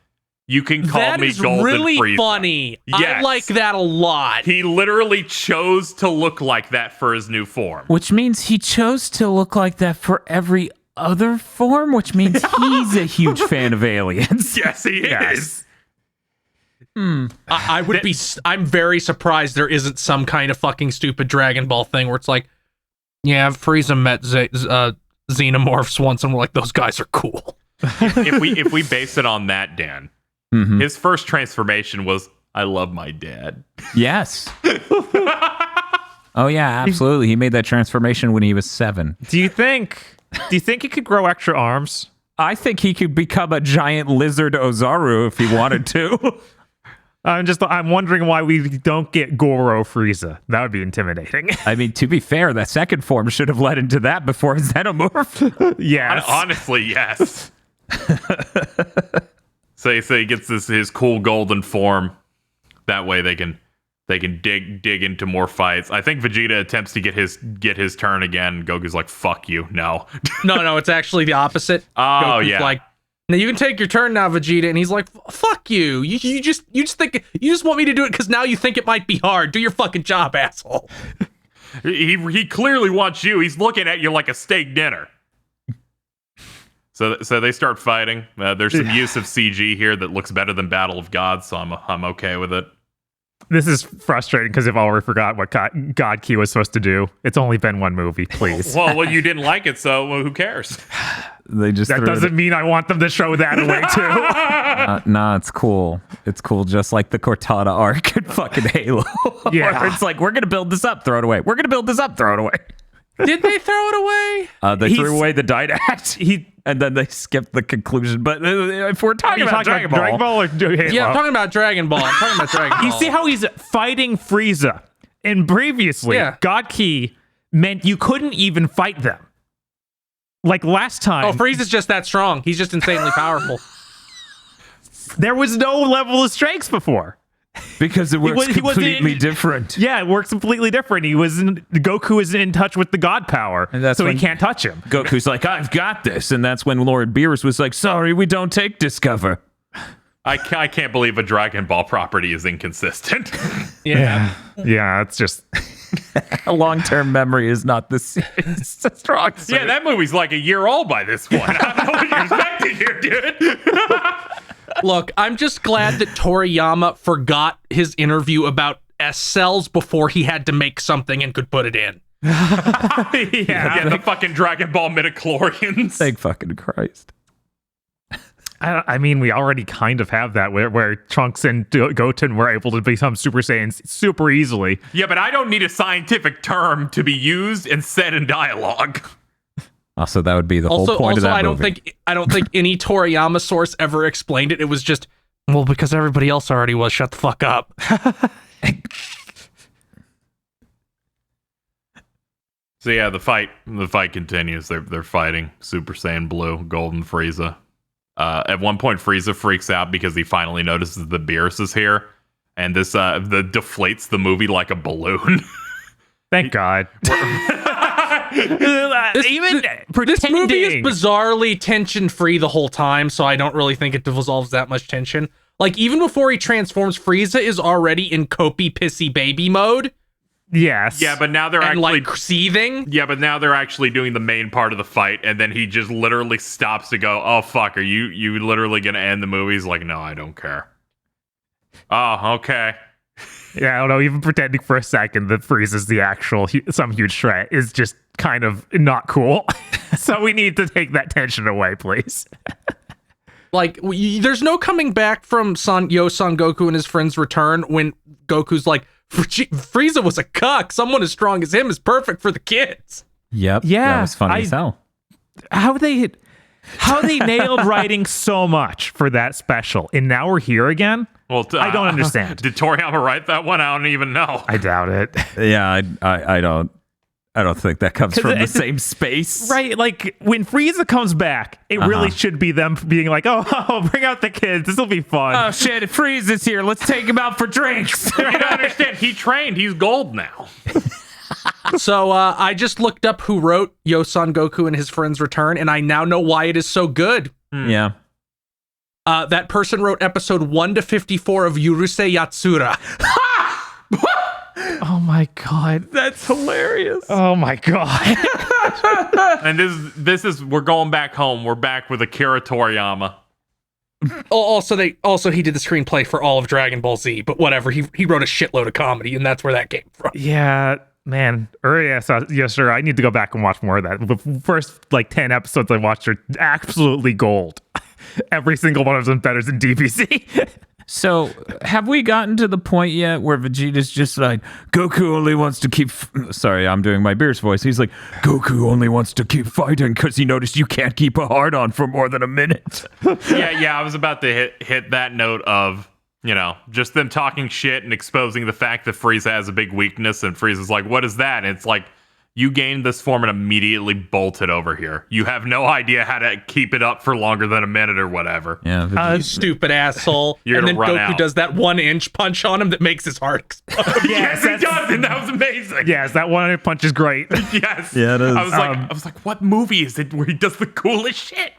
You can call me Golden Frieza. That is really funny. Yes. I like that a lot. He literally chose to look like that for his new form. Which means he chose to look like that for every other form, which means he's a huge fan of aliens. Yes, he is. I would be. I'm very surprised there isn't some kind of fucking stupid Dragon Ball thing where it's like, yeah, Frieza met Xenomorphs once, and we're like, those guys are cool. If we base it on that, Dan, his first transformation was, I love my dad. Yes. Oh yeah, absolutely. He made that transformation when he was 7. Do you think he could grow extra arms? I think he could become a giant lizard Ozaru if he wanted to. I'm wondering why we don't get Goro Frieza. That would be intimidating. I mean, to be fair, that second form should have led into that before Xenomorph. Yes. Honestly, yes. So he gets his cool golden form. That way they can dig into more fights. I think Vegeta attempts to get his turn again. Goku's like, "Fuck you, no." No, it's actually the opposite. Oh, Goku's yeah. like, now you can take your turn now, Vegeta, and he's like, "Fuck you! You just want me to do it because now you think it might be hard. Do your fucking job, asshole." He clearly wants you. He's looking at you like a steak dinner. So they start fighting. There's some use of CG here that looks better than Battle of Gods, so I'm okay with it. This is frustrating because I've already forgot what God Key was supposed to do. It's only been one movie, please. Well, you didn't like it, so who cares? They just That doesn't mean I want them to show that away too. Nah, it's cool. It's cool, just like the Cortana arc in fucking Halo. Yeah. Where it's like, we're gonna build this up, throw it away. We're gonna build this up, throw it away. Did they throw it away? They threw away the Didact, and then they skipped the conclusion. But if we're talking about Dragon Ball, or Halo? Yeah, I'm talking about Dragon Ball. You see how he's fighting Frieza, and previously, God Key meant you couldn't even fight them. Like last time. Oh, Frieza's just that strong. He's just insanely powerful. There was no level of strengths before. because it works completely different. Yeah, it works completely different. Goku is in touch with the god power, and that's so when he can't touch him. Goku's like, I've got this, and that's when Lord Beerus was like, sorry, we don't take Discover. I can't believe a Dragon Ball property is inconsistent. Yeah, it's just a long-term memory is not the strong. Yeah, that movie's like a year old by this point. I don't know what you're expecting here, dude. Look, I'm just glad that Toriyama forgot his interview about S cells before he had to make something and could put it in. Yeah, the fucking Dragon Ball midichlorians. Thank fucking Christ. I mean, we already kind of have that where Trunks and Goten were able to become Super Saiyans super easily. Yeah, but I don't need a scientific term to be used and said in dialogue. Also, that would be the whole point of that movie. I don't think any Toriyama source ever explained it. It was just, well, because everybody else already was. Shut the fuck up. So yeah, the fight continues. They're fighting Super Saiyan Blue, Golden Frieza. At one point, Frieza freaks out because he finally notices that Beerus is here, and this deflates the movie like a balloon. Thank God. This movie is bizarrely tension-free the whole time, so I don't really think it dissolves that much tension. Like, even before he transforms, Frieza is already in copey pissy baby mode. Yes. Yeah, but now they're actually like seething. Yeah, but now they're actually doing the main part of the fight, and then he just literally stops to go, "Oh fuck, are you literally gonna end the movie?" He's like, "No, I don't care." Oh, okay. Yeah, I don't know. Even pretending for a second that Frieza's the actual some huge threat is just kind of not cool. So we need to take that tension away, please. Like, there's no coming back from Son Goku and his friends return when Goku's like, Frieza was a cuck. Someone as strong as him is perfect for the kids. Yep. Yeah. That was funny as hell. How they nailed writing so much for that special, and now we're here again. Well, I don't understand. Did Toriyama write that one? I don't even know. I doubt it. Yeah, I don't think that comes from the same space. Right, like when Frieza comes back, it really should be them being like, oh, bring out the kids. This will be fun. Oh shit, Frieza's here. Let's take him out for drinks. You don't understand. He trained. He's gold now. So I just looked up who wrote Son Goku and his friends return, and I now know why it is so good. Yeah. That person wrote episode 1 to 54 of Yurusei Yatsura. Oh my god, that's hilarious. Oh my god. And this is we're going back home. We're back with Akira Toriyama. Also he did the screenplay for all of Dragon Ball Z, but whatever. He wrote a shitload of comedy, and that's where that came from. Yeah, man. Yes, sir. I need to go back and watch more of that. The first 10 episodes I watched are absolutely gold. Every single one of them better than DBZ. So, have we gotten to the point yet where Vegeta's just like, Goku only wants to keep... Sorry, I'm doing my Beerus voice. He's like, Goku only wants to keep fighting because he noticed you can't keep a hard-on for more than a minute. Yeah, I was about to hit that note of, just them talking shit and exposing the fact that Frieza has a big weakness, and Frieza's like, what is that? And it's like, you gained this form and immediately bolted over here. You have no idea how to keep it up for longer than a minute or whatever. Yeah, you stupid asshole. And then run Goku out. does that 1-inch punch on him that makes his heart explode. Yes, he does, and that was amazing. Yes, that one punch is great. Yes. Yeah, it is. I was like, what movie is it where he does the coolest shit?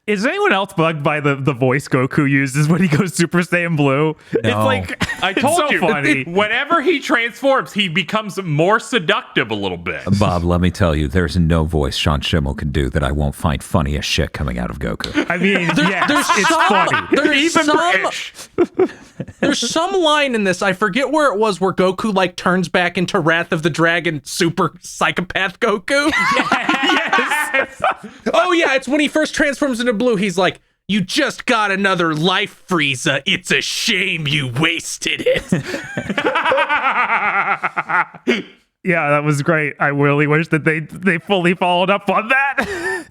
Is anyone else bugged by the voice Goku uses when he goes Super Saiyan Blue? It's No. like I it's told so you, funny. whenever he transforms, he becomes more seductive a little bit. Bob, let me tell you, there's no voice Sean Schimmel can do that I won't find funny as shit coming out of Goku. I mean, yes, it's funny. There's some line in this, I forget where it was, where Goku like turns back into Wrath of the Dragon super psychopath Goku. Yes. Oh yeah, it's when he first transforms into blue. He's like, "You just got another life, Frieza. It's a shame you wasted it." Yeah, that was great. I really wish that they fully followed up on that.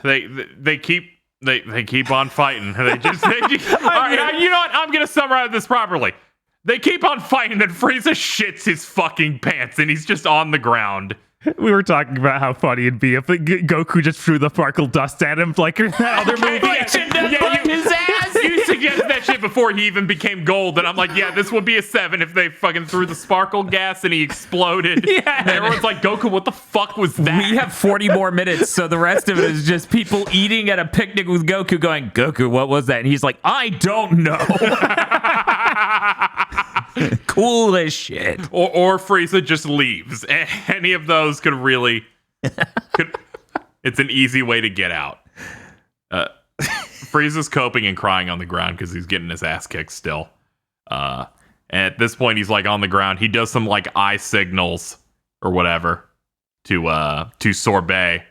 They keep on fighting. All right, you know what? I'm gonna summarize this properly. They keep on fighting, then Frieza shits his fucking pants, and he's just on the ground. We were talking about how funny it'd be if Goku just threw the sparkle dust at him like in that other movie. You suggested that shit before he even became gold, and I'm like, yeah, this would be a 7 if they fucking threw the sparkle gas and he exploded. Yeah. And everyone's like, Goku, what the fuck was that? We have 40 more minutes, so the rest of it is just people eating at a picnic with Goku going, Goku, what was that? And he's like, I don't know. Cool as shit. Or Frieza just leaves. Any of those could really... it's an easy way to get out. Frieza's coping and crying on the ground because he's getting his ass kicked still. And at this point, he's like on the ground. He does some like eye signals or whatever to Sorbet,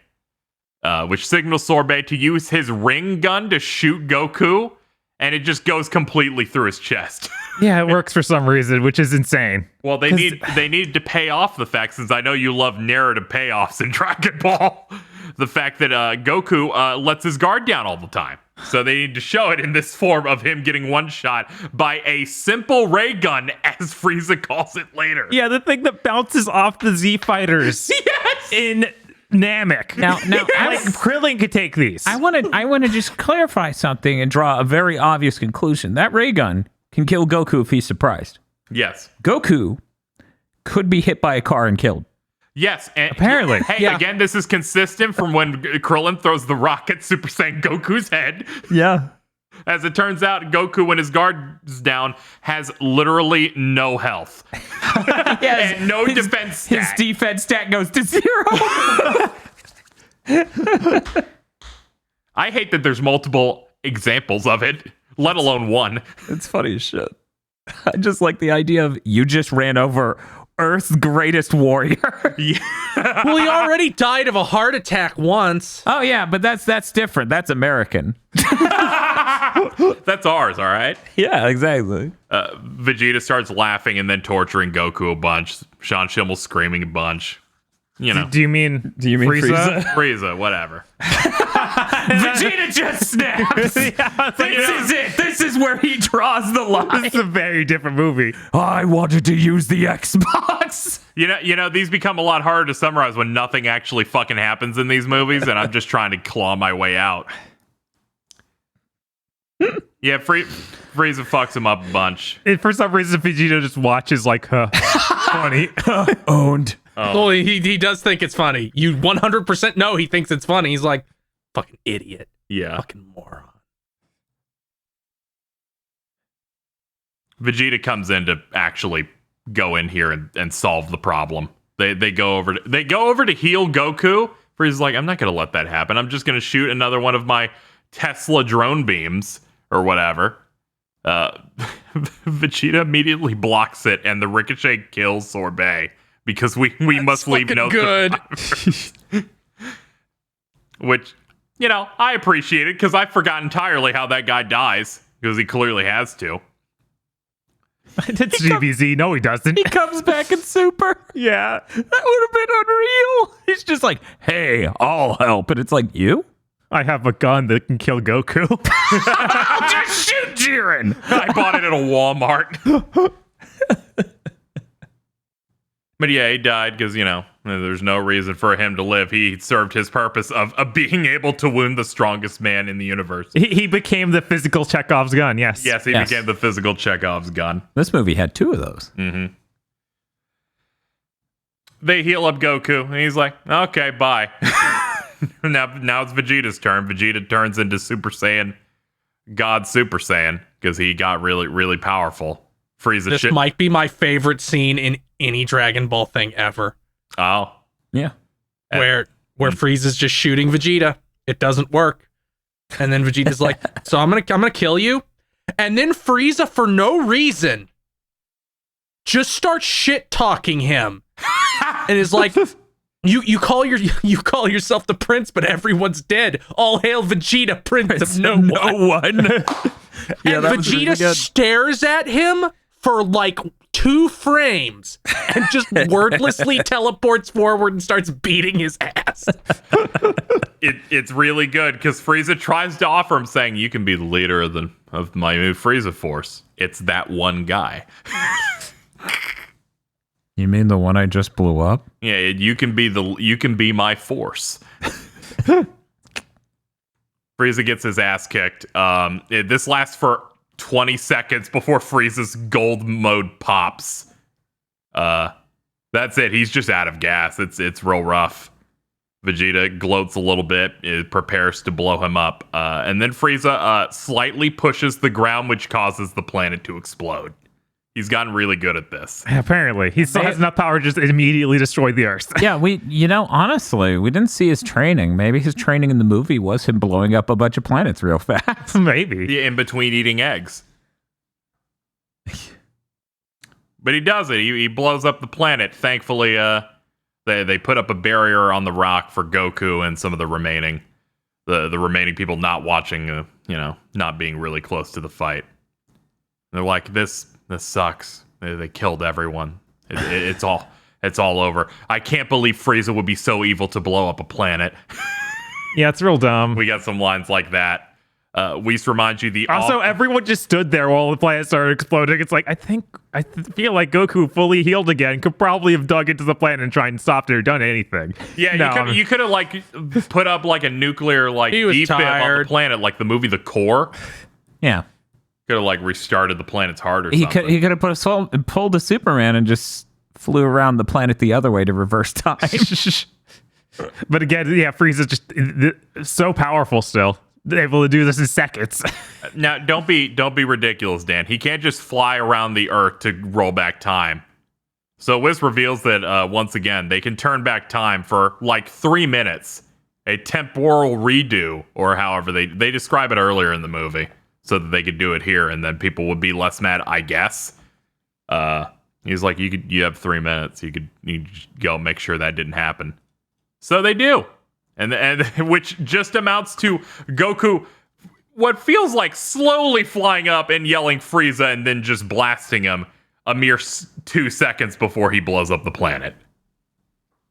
which signals Sorbet to use his ring gun to shoot Goku, and it just goes completely through his chest. Yeah, it works for some reason, which is insane. Well, they need to pay off the fact, since I know you love narrative payoffs in Dragon Ball, the fact that Goku lets his guard down all the time. So they need to show it in this form of him getting one shot by a simple ray gun, as Frieza calls it later. Yeah, the thing that bounces off the Z fighters in Namek. Now, Like, Krillin could take these. I want to just clarify something and draw a very obvious conclusion. That ray gun can kill Goku if he's surprised. Yes. Goku could be hit by a car and killed. Yes. And Apparently. Hey, again, this is consistent from when Krillin throws the rock at Super Saiyan Goku's head. Yeah. As it turns out, Goku, when his guard's down, has literally no health. And no defense stat. His defense stat goes to 0. I hate that there's multiple examples of it, let alone one. It's funny as shit. I just like the idea of you just ran over Earth's greatest warrior. Well, he already died of a heart attack once. Oh yeah, but that's different. That's American. That's ours, all right? Yeah, exactly. Vegeta starts laughing and then torturing Goku a bunch. Sean Schimmel's screaming a bunch. You know. Do you mean Frieza? Frieza, whatever. Vegeta just snaps. This is it. This is where he draws the line. This is a very different movie. I wanted to use the Xbox. You know, these become a lot harder to summarize when nothing actually fucking happens in these movies, and I'm just trying to claw my way out. Yeah, Frieza fucks him up a bunch. And for some reason, Vegeta just watches like, funny. Owned. Well, he does think it's funny. You 100% know he thinks it's funny. He's like, fucking idiot. Yeah. Fucking moron. Vegeta comes in to actually go in here and solve the problem. They go over to heal Goku. Frieza's like, I'm not gonna let that happen. I'm just gonna shoot another one of my Tesla drone beams or whatever. Vegeta immediately blocks it, and the ricochet kills Sorbet because we must leave no good. Which, you know, I appreciate it because I forgot entirely how that guy dies because he clearly has to. It's GBZ. No, he doesn't. He comes back in Super. Yeah. That would have been unreal. He's just like, hey, I'll help. And it's like, you? I have a gun that can kill Goku. I'll just shoot Jiren. I bought it at a Walmart. But yeah, he died because, you know, there's no reason for him to live. He served his purpose of being able to wound the strongest man in the universe. He became the physical Chekhov's gun, yes. Yes, he became the physical Chekhov's gun. This movie had 2 of those. Mm-hmm. They heal up Goku, and he's like, okay, bye. now it's Vegeta's turn. Vegeta turns into Super Saiyan, God Super Saiyan, because he got really, really powerful. Frieza This shit. might be my favorite scene in any Dragon Ball thing ever. Oh. Yeah. Where Frieza's just shooting Vegeta. It doesn't work. And then Vegeta's like, so I'm gonna kill you. And then Frieza, for no reason, just starts shit talking him. And is like, you call yourself the prince, but everyone's dead. All hail Vegeta, prince of no one. Yeah, And that was Vegeta really good. stares at him for like 2 frames and just wordlessly teleports forward and starts beating his ass. It's really good because Frieza tries to offer him, saying, "You can be the leader of my new Frieza Force." It's that one guy. You mean the one I just blew up? Yeah, you can be my force. Frieza gets his ass kicked. This lasts for 20 seconds before Frieza's gold mode pops. That's it. He's just out of gas. It's real rough. Vegeta gloats a little bit. It prepares to blow him up. And then Frieza slightly pushes the ground, which causes the planet to explode. He's gotten really good at this. Apparently, he still has enough power to just immediately destroy the Earth. Yeah, honestly, we didn't see his training. Maybe his training in the movie was him blowing up a bunch of planets real fast. Maybe. Yeah, in between eating eggs. But he does it. He blows up the planet. Thankfully, they put up a barrier on the rock for Goku and some of the remaining people not watching, not being really close to the fight. They're like, this sucks. They killed everyone. It's all over. I can't believe Frieza would be so evil to blow up a planet. Yeah, it's real dumb. We got some lines like that. Whis reminds you Also, everyone just stood there while the planet started exploding. It's like, I feel like Goku fully healed again could probably have dug into the planet and tried and stopped it or done anything. Yeah, you could have like put up like a nuclear He was defib on the tired. planet, like the movie The Core. Yeah. Could have like restarted the planet's heart or He something. could have pulled a Superman and just flew around the planet the other way to reverse time. But again, yeah, Frieza's just so powerful still. Able to do this in seconds. Now, don't be ridiculous, Dan. He can't just fly around the Earth to roll back time. So Whis reveals that once again they can turn back time for like 3 minutes, a temporal redo, or however they describe it earlier in the movie, so that they could do it here, and then people would be less mad, I guess. He's like, you have 3 minutes. You just go make sure that didn't happen. So they do. And which just amounts to Goku, what feels like slowly flying up and yelling Frieza and then just blasting him a mere 2 seconds before he blows up the planet.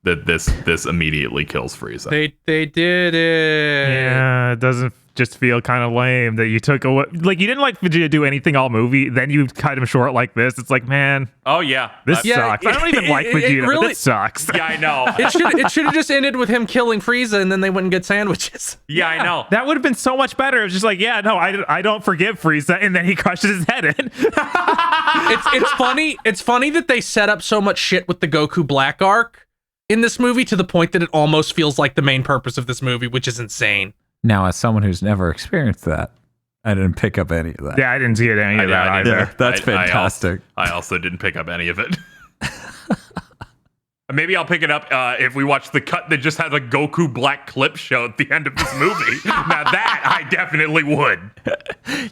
That this immediately kills Frieza. They did it. Yeah, it doesn't just feel kind of lame that you took away. Like, you didn't like Vegeta do anything all movie, then you cut him short like this. It's like, man, Oh yeah, this Yeah, sucks. I don't even like Vegeta, but really- this sucks. yeah, I know. It should have just ended with him killing Frieza and then they wouldn't get sandwiches. Yeah, I know. That would have been so much better. It was just like, yeah, no, I don't forgive Frieza, and then he crushes his head in. It's funny. It's funny that they set up so much shit with the Goku Black arc in this movie to the point that it almost feels like the main purpose of this movie, which is insane. Now, as someone who's never experienced that, I didn't pick up any of that. Yeah, I didn't see any of that either. Yeah, that's fantastic. I also didn't pick up any of it. Maybe I'll pick it up if we watch the cut that just has a Goku Black clip show at the end of this movie. Now that I definitely would.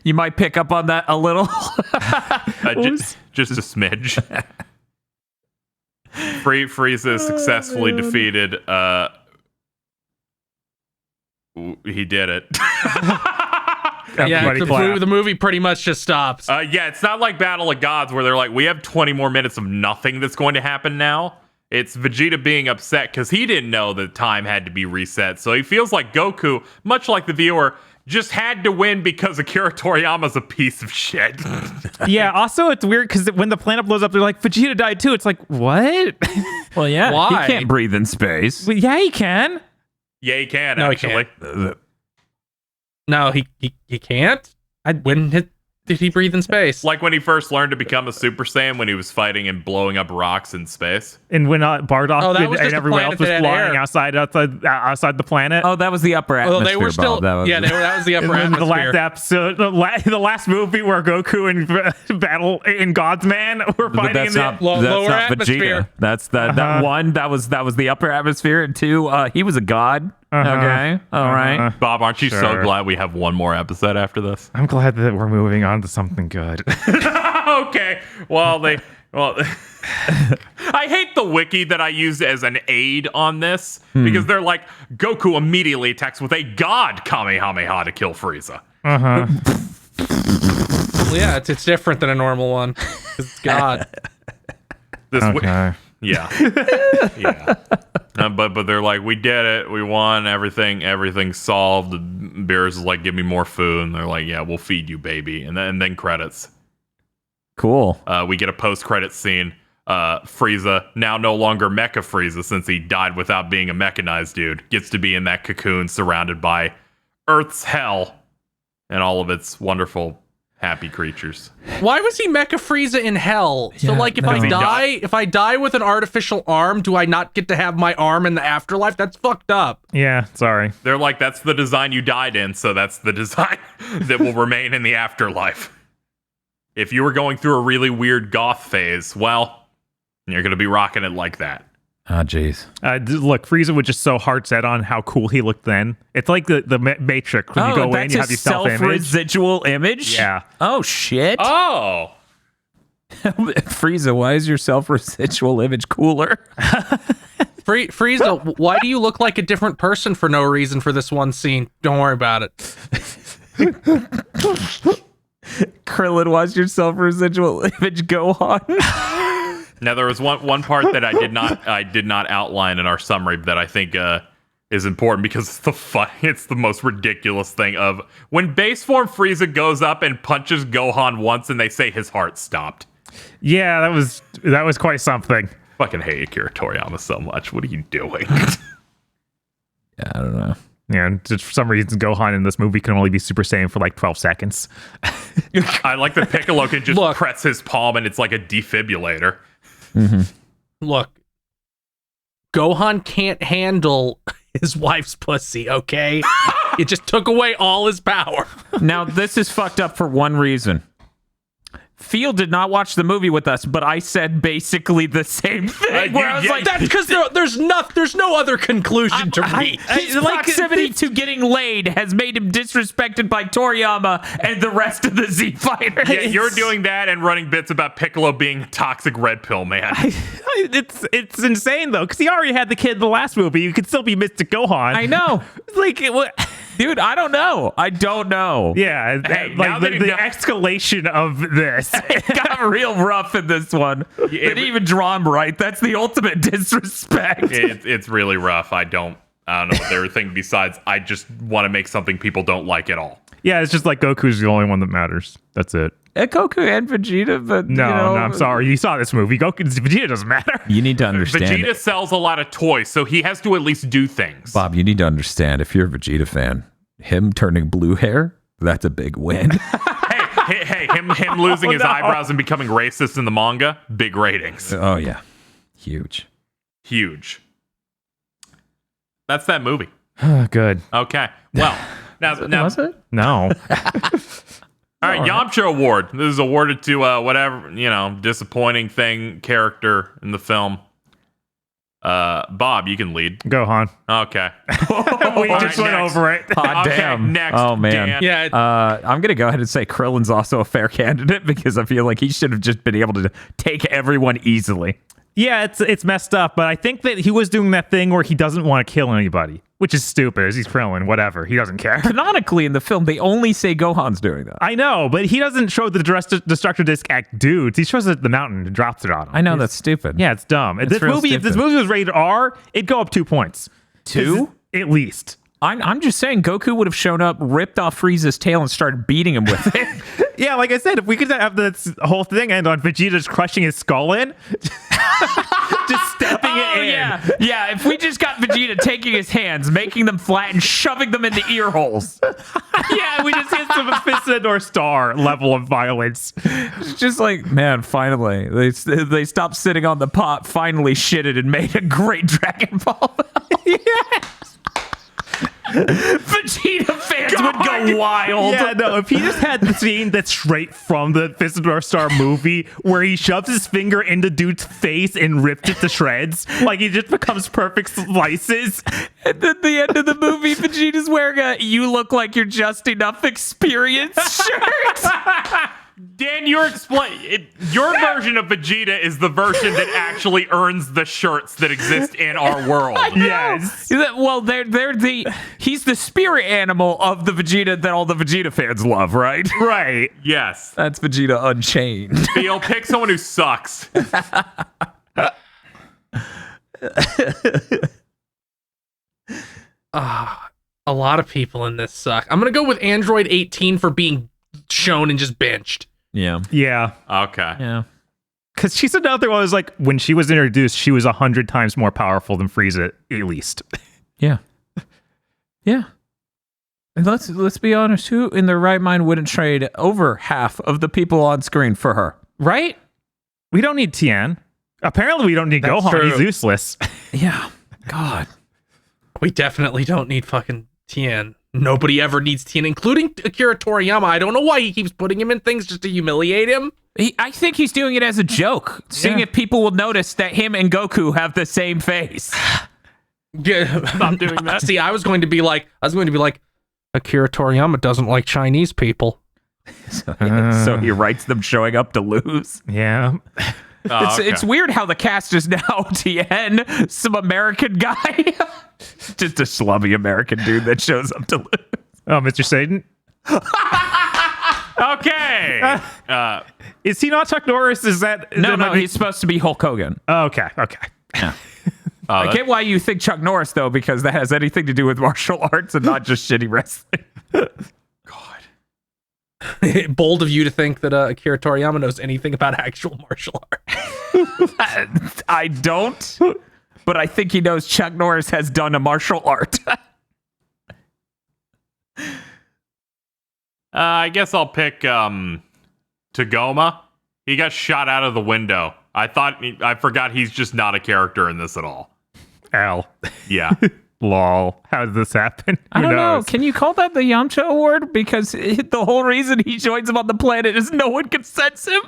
You might pick up on that a little. Just a smidge. Frieza successfully defeated. He did it. Everybody clap. The movie pretty much just stops. Yeah, it's not like Battle of Gods where they're like, we have 20 more minutes of nothing that's going to happen now. It's Vegeta being upset because he didn't know that time had to be reset. So he feels like Goku, much like the viewer, just had to win because Akira Toriyama's a piece of shit. Yeah, also it's weird because when the planet blows up, they're like, Vegeta died too. It's like, what? Well, yeah. Why? He can't breathe in space. Well, yeah, he can. Yeah, he can, No, he actually. No, he can't. Did he breathe in space? Like when he first learned to become a Super Saiyan when he was fighting and blowing up rocks in space. And when Bardock that was and just a everyone else planet was that had flying air. outside the planet. Oh, that was the upper atmosphere. they were still. Bob. That was, that was the upper And then the atmosphere. last episode, the last movie where Goku and battle in God's Man were But fighting that's in not, the Lower that's not atmosphere. Vegeta. That's that one. That was the upper atmosphere, and two, he was a god. Okay, all right. Bob, aren't you so Sure. glad we have one more episode after this? I'm glad that we're moving on to something good. Okay. Well, I hate the wiki that I used as an aid on this because they're like, Goku immediately attacks with a god Kamehameha to kill Frieza. Yeah, it's different than a normal one. It's God. Okay. Yeah. Yeah. But they're like, we did it. We won. Everything's solved. Beerus is like, give me more food. And they're like, yeah, we'll feed you, baby. And then credits. Cool. We get a post-credit scene. Frieza, now no longer Mecha Frieza since he died without being a mechanized dude, gets to be in that cocoon surrounded by Earth's hell and all of its wonderful, happy creatures. Why was he Mecha Frieza in hell? So Yeah, like if no. I die with an artificial arm, do I not get to have my arm in the afterlife? That's fucked up. Yeah, sorry. They're like, that's the design you died in, so that's the design that will remain in the afterlife. If you were going through a really weird goth phase, well, you're going to be rocking it like that. Oh, jeez. Look, Frieza was just so hard set on how cool he looked then. It's like the Matrix when you go in, you have your self-image. Self-residual image? Yeah. Oh, shit. Oh! Frieza, why is your self-residual image cooler? Frieza, why do you look like a different person for no reason for this one scene? Don't worry about it. Krillin, why is your self-residual image Gohan? Now there was one part that I did not outline in our summary that I think is important because it's the most ridiculous thing of when base form Frieza goes up and punches Gohan once and they say his heart stopped. Yeah, that was quite something. Fucking hate Akira Toriyama so much. What are you doing? Yeah, I don't know. Yeah, and just for some reason, Gohan in this movie can only be Super Saiyan for like 12 seconds. I like that Piccolo can just Look. press his palm and it's like a defibrillator. Look, Gohan can't handle his wife's pussy, okay? It just took away all his power. Now, this is fucked up for one reason. Field did not watch the movie with us, but I said basically the same thing. Where I was like, That's because there's no other conclusion to read. his proximity to getting laid has made him disrespected by Toriyama and the rest of the Z Fighters. Yeah, you're doing that and running bits about Piccolo being a toxic red pill man. It's insane though, because he already had the kid in the last movie. You could still be Mr. Gohan. I know. Like Dude, I don't know. I don't know. Yeah, Hey, now like that the he- escalation of this. It got real rough in this one. They didn't even draw him right. That's the ultimate disrespect. It's really rough. I don't know what they were thinking besides I just want to make something people don't like at all. Yeah, it's just like Goku's the only one that matters. That's it. Goku and Vegeta, but No, you know, no, I'm sorry. You saw this movie. Vegeta doesn't matter. You need to understand. Vegeta sells a lot of toys, so he has to at least do things. Bob, you need to understand. If you're a Vegeta fan, him turning blue hair, that's a big win. Hey, him losing his eyebrows and becoming racist in the manga, big ratings. Oh yeah, huge. Huge. That's that movie. Good. Okay. Well, now Was it? No. all right, Yamcha Award. This is awarded to whatever, disappointing character in the film. Bob, you can lead. Gohan. Okay. We just went next. over it. Hot Okay, damn. next, Oh man. Dan. Yeah, I'm gonna go ahead and say Krillin's also a fair candidate because I feel like he should have just been able to take everyone easily. Yeah, it's messed up, but I think that he was doing that thing where he doesn't want to kill anybody, which is stupid. He's Krillin, whatever. He doesn't care. Canonically in the film, they only say Gohan's doing that. I know, but he doesn't show the destructor disc at dudes. He shows it at the mountain and drops it on him. I know that's stupid. Yeah, it's dumb. It's If real this movie was stupid. rated R, it'd go up 2 points. 2? At least. I'm just saying Goku would have shown up, ripped off Frieza's tail, and started beating him with it. Yeah, like I said, if we could have this whole thing end on Vegeta's crushing his skull in, just stepping it in. Yeah, if we just got Vegeta taking his hands, making them flat, and shoving them in the ear holes. Yeah, we just hit some Fist of the North Star level of violence. It's just like, man, finally. They stopped sitting on the pot, finally shitted, and made a great Dragon Ball. Yes. Vegeta fans would go wild. Yeah, no, if he just had the scene that's straight from the Fist of the North Star movie where he shoves his finger into dude's face and rips it to shreds, like he just becomes perfect slices. And then the end of the movie, Vegeta's wearing a "You look like you're just enough" experience shirt. Dan, your version of Vegeta is the version that actually earns the shirts that exist in our world. Yes. Well, he's the spirit animal of the Vegeta that all the Vegeta fans love, right? Right. Yes. That's Vegeta Unchained. Theo, pick someone who sucks. A lot of people in this suck. I'm gonna go with Android 18 for being shown and just benched. Yeah. Yeah. Okay. Yeah. Because she's another one was like, when she was introduced, she was 100 times more powerful than Frieza, at least. Yeah. Yeah. And let's be honest, who in their right mind wouldn't trade over half of the people on screen for her? Right? We don't need Tien. Apparently, we don't need That's Gohan. true. He's useless. Yeah. God. We definitely don't need fucking Tien. Nobody ever needs Tien, including Akira Toriyama. I don't know why he keeps putting him in things just to humiliate him. I think he's doing it as a joke, seeing if people will notice that him and Goku have the same face. Yeah, Stop doing that. See, I was going to be like, Akira Toriyama doesn't like Chinese people. So he writes them showing up to lose. Yeah. Oh, okay. It's weird how the cast is now Tien, some American guy. Just a schlubby American dude that shows up to lose. Oh, Mr. Satan? Okay. Is he not Chuck Norris? Is that... No, he's supposed to be Hulk Hogan. Oh, okay. I get why you think Chuck Norris, though, because that has anything to do with martial arts and not just shitty wrestling. Bold of you to think that Akira Toriyama knows anything about actual martial art. I don't, but I think he knows Chuck Norris has done a martial art. I guess I'll pick Tagoma. He got shot out of the window. I forgot he's just not a character in this at all. Al. Yeah. Lol. How did this happen? I don't know. Can you call that the Yamcha Award? Because the whole reason he joins him on the planet is no one can sense him.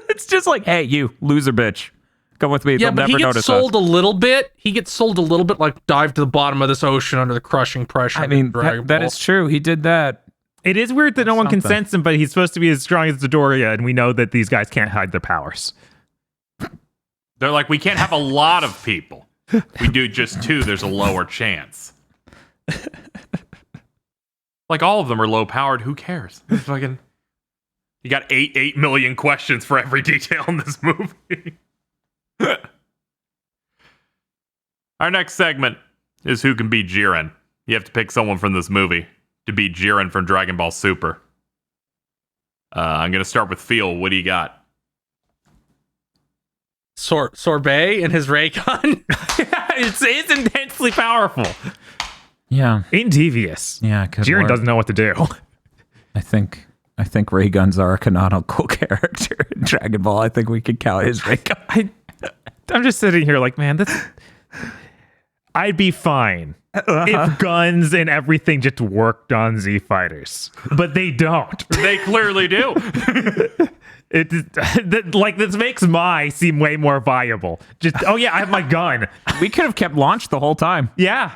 It's just like, hey, you loser bitch. Come with me. Yeah, They'll but he never gets notice sold us. a little bit. He gets sold a little bit like dive to the bottom of this ocean under the crushing pressure. I of mean, Dragon that Ball. is true. He did that. It is weird that no one can Something. sense him, but he's supposed to be as strong as Dodoria, and we know that these guys can't hide their powers. They're like, we can't have a lot of people. We do just two, there's a lower chance. Like, all of them are low powered. Who cares? It's fucking... You got 8 million questions for every detail in this movie. Our next segment is Who Can Be Jiren. You have to pick someone from this movie to be Jiren from Dragon Ball Super. I'm going to start with Phil. What do you got? Sorbet and his ray gun. It's intensely powerful. Yeah. Ain't devious. Yeah. Jiren doesn't know what to do. I think ray guns are a canonical character in Dragon Ball. I think we could count his ray gun. I'm just sitting here like, man, I'd be fine if guns and everything just worked on Z fighters, but they don't. They clearly do. This makes Mai seem way more viable. Just, oh yeah, I have my gun. We could have kept launch the whole time. Yeah.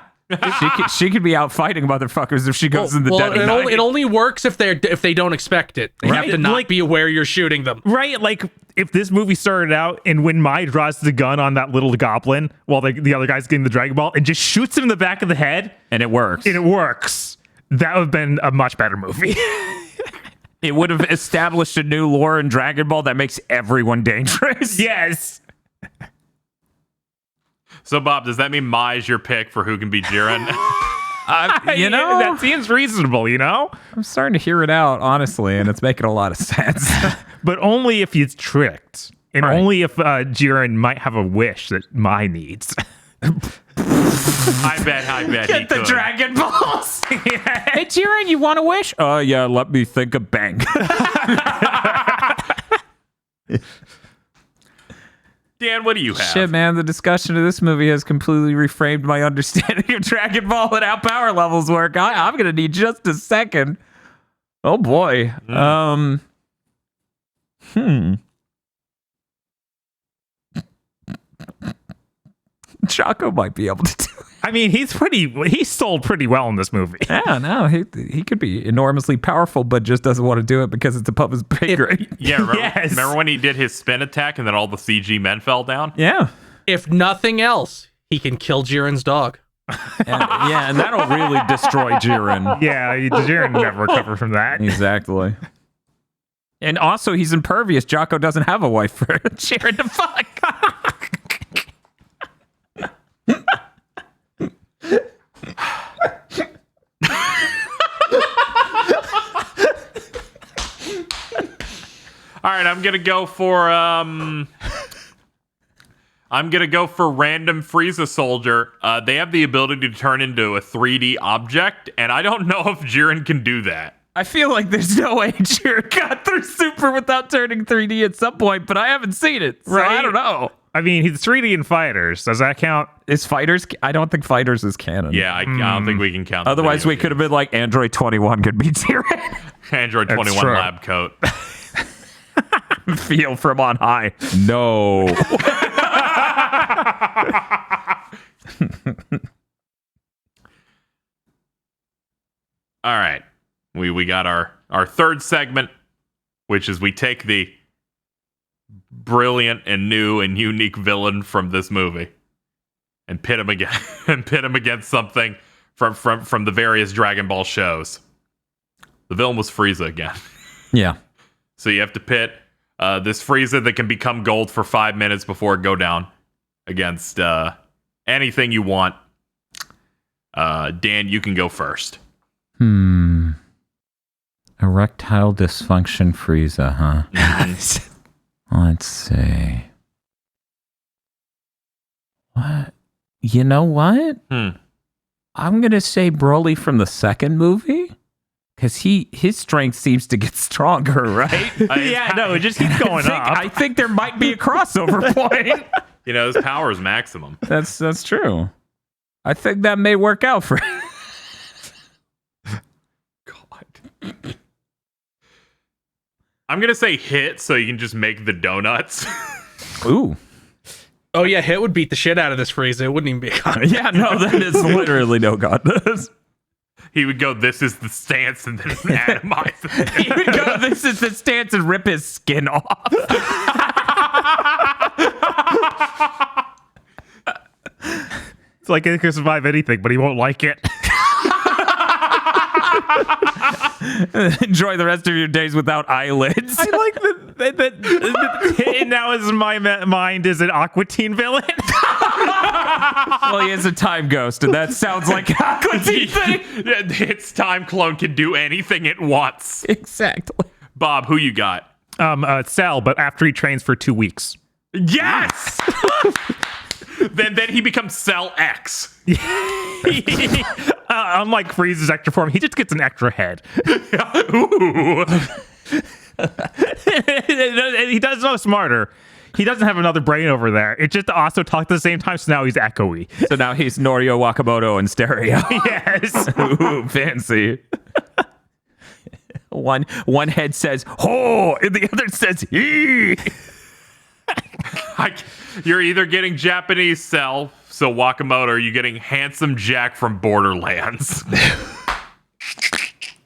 She could be out fighting motherfuckers if she goes in the dead of night. It only works if they don't expect it. They have Right. to not Like- be aware you're shooting them. Right, like if this movie started out and when Mai draws the gun on that little goblin while the other guy's getting the Dragon Ball and just shoots him in the back of the head And it works. and it works, that would have been a much better movie. It would have established a new lore in Dragon Ball that makes everyone dangerous. Yes. So, Bob, does that mean Mai is your pick for who can be Jiren? That seems reasonable, I'm starting to hear it out, honestly, and it's making a lot of sense. But only if he's tricked. And only if Jiren might have a wish that Mai needs. I bet he Get the could. Dragon Balls. Hey, Jiren, you want a wish? Yeah, let me think of bang. Dan, what do you have? Shit, man, the discussion of this movie has completely reframed my understanding of Dragon Ball and how power levels work. I'm going to need just a second. Oh, boy. Chaco might be able to do it. I mean, he's sold pretty well in this movie. Yeah, no, he could be enormously powerful, but just doesn't want to do it because it's above his pay grade. Yeah, remember when he did his spin attack and then all the CG men fell down? Yeah. If nothing else, he can kill Jiren's dog. And that'll really destroy Jiren. Yeah, Jiren never recover from that. Exactly. And also, he's impervious. Jocko doesn't have a wife for Jiren to fuck. All right, I'm gonna go for random Frieza soldier. They have the ability to turn into a 3D object, and I don't know if Jiren can do that. I feel like there's no way Jiren got through Super without turning 3D at some point, but I haven't seen it, so I don't know. I mean, he's 3D in Fighters. Does that count? Is Fighters? I don't think Fighters is canon. Yeah, I don't think we can count. the Otherwise, video we could have been like Android 21 could be Jiren. game. Android 21 true. lab coat. Feel from on high. No. All right, we got our third segment, which is we take the brilliant and new and unique villain from this movie and pit him against something from the various Dragon Ball shows. The villain was Frieza again. Yeah. So you have to pit this Frieza that can become gold for 5 minutes before it go down against anything you want. Dan, you can go first. Erectile dysfunction Frieza, huh? Let's see. What? You know what? I'm going to say Broly from the second movie. Because his strength seems to get stronger, right? Yeah, no, it just keeps going up. I think there might be a crossover point. You know, his power is maximum. That's true. I think that may work out for him. God. I'm going to say hit so you can just make the donuts. Ooh. Oh yeah, Hit would beat the shit out of this Frieza. It wouldn't even be a contest. Yeah, no, that is literally no contest. He would go, this is the stance, and then atomize it. He would go, this is the stance, and rip his skin off. It's like he can survive anything, but he won't like it. Enjoy the rest of your days without eyelids. I like that now his mind is an Aqua Teen villain. Well, he is a time ghost, and that sounds like an Aqua Teen thing. Its time clone can do anything it wants. Exactly. Bob, who you got? Cell, but after he trains for 2 weeks. Yes! then he becomes Cell X. Unlike Frieza's extra form, he just gets an extra head. Ooh. He does no smarter. He doesn't have another brain over there. It just also talks at the same time, so now he's echoey. So now he's Norio Wakamoto in stereo. Yes. Ooh, fancy. One head says, "Ho," and the other says, "He." You're either getting Japanese Cell, so Wakamoto, or you're getting Handsome Jack from Borderlands.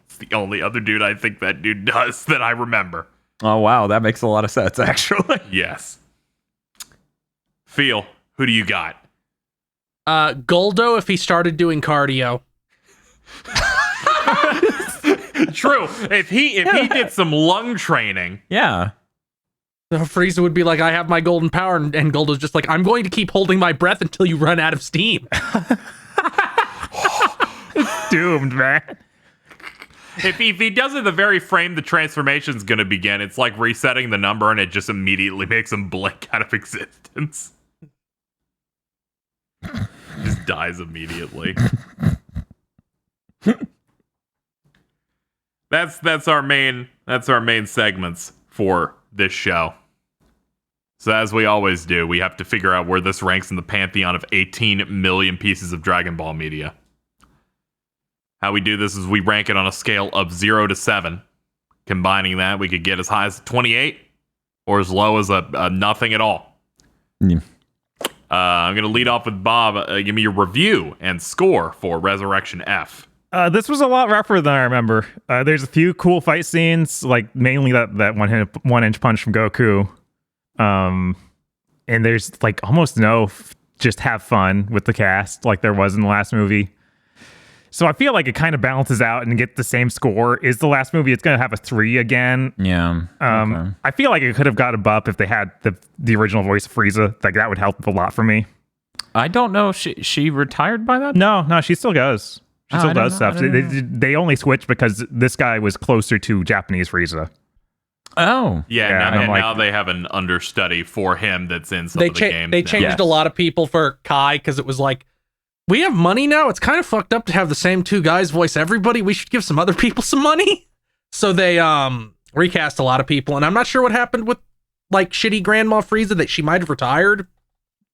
It's the only other dude I think that dude does that I remember. Oh, wow. That makes a lot of sense, actually. Yes. Feel, who do you got? Goldo if he started doing cardio. True. If he did some lung training. Yeah. Frieza would be like, I have my golden power, and Goldo's just like, I'm going to keep holding my breath until you run out of steam. Doomed, man. If he does it the very frame the transformation's gonna begin, it's like resetting the number and it just immediately makes him blink out of existence. Just dies immediately. That's our main segments for this show. So as we always do, we have to figure out where this ranks in the pantheon of 18 million pieces of Dragon Ball media. How we do this is we rank it on a scale of 0 to 7. Combining that, we could get as high as 28 or as low as a nothing at all. Yeah. I'm going to lead off with Bob. Give me your review and score for Resurrection F. This was a lot rougher than I remember. There's a few cool fight scenes, like mainly that one-inch punch from Goku. And there's like almost no just have fun with the cast like there was in the last movie. So I feel like it kind of balances out and get the same score. Is the last movie? It's going to have a 3 again. Yeah. Okay. I feel like it could have got a bump if they had the original voice of Frieza. Like that would help a lot for me. I don't know if she retired by that. No, she still goes. She still does stuff. I don't know. They only switched because this guy was closer to Japanese Frieza. Oh. Yeah, and now they have an understudy for him that's in some of the games. They now. changed a lot of people for Kai because it was like, we have money now. It's kind of fucked up to have the same 2 guys voice everybody. We should give some other people some money. So they recast a lot of people, and I'm not sure what happened with like shitty Grandma Frieza, that she might have retired.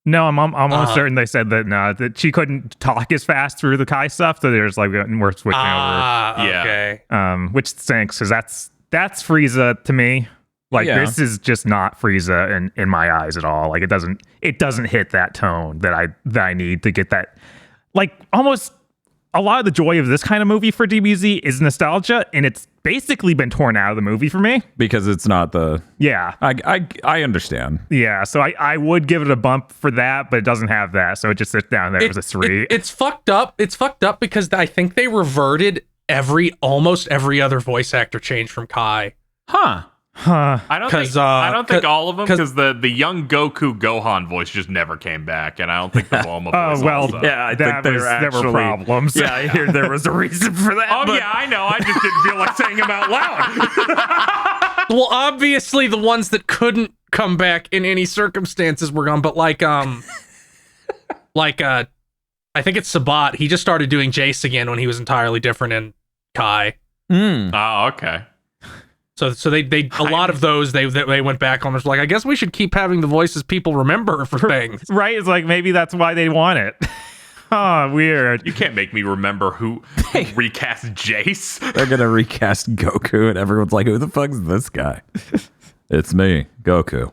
No, I'm almost certain they said that that she couldn't talk as fast through the Kai stuff. So there's like we're switching over. Okay. Which stinks because that's Frieza to me. Like this is just not Frieza in my eyes at all. Like it doesn't hit that tone that I need to get that. Like almost a lot of the joy of this kind of movie for DBZ is nostalgia, and it's basically been torn out of the movie for me Because it's not the. Yeah. I understand. Yeah, so I would give it a bump for that, but it doesn't have that, so it just sits down there as a 3. It's fucked up. It's fucked up because I think they reverted almost every other voice actor change from Kai. Huh. I don't think all of them, because the young Goku Gohan voice just never came back, and I don't think the Bulma voice also. Yeah, I think there were problems. Yeah, I hear there was a reason for that. Oh yeah, I know. I just didn't feel like saying them out loud. Well, obviously the ones that couldn't come back in any circumstances were gone, but like I think it's Sabat. He just started doing Jace again when he was entirely different in Kai. Oh, okay. So they a lot of those they went back on. Was like, I guess we should keep having the voices people remember for things. Right? It's like maybe that's why they want it. Oh, weird. You can't make me remember who recast Jace. They're gonna recast Goku, and everyone's like, "Who the fuck's this guy?" It's me, Goku.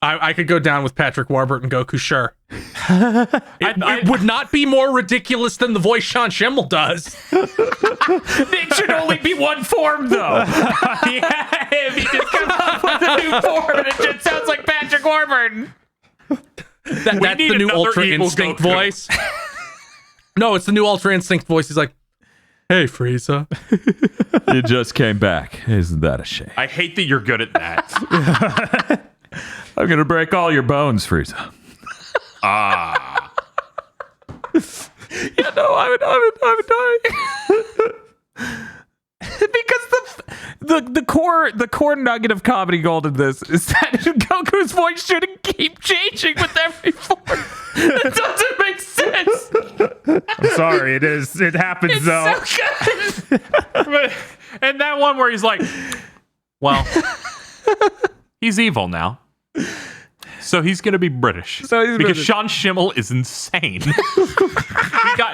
I could go down with Patrick Warburton Goku, sure. It would not be more ridiculous than the voice Sean Schimmel does. It should only be one form, though. Yeah, if he just comes up with a new form, and it just sounds like Patrick Warburton. That's the new Ultra Instinct Goku voice. No, it's the new Ultra Instinct voice. He's like, "Hey, Frieza." You just came back. Isn't that a shame? I hate that you're good at that. I'm gonna break all your bones, Frieza. Yeah, no, I'm dying. Because the core nugget of comedy gold in this is that Goku's voice shouldn't keep changing with every form. It doesn't make sense. I'm sorry, it is. It happens It's though. so good. And that one where he's like, well, he's evil now. So he's gonna be British. Because British. Sean Schimmel is insane.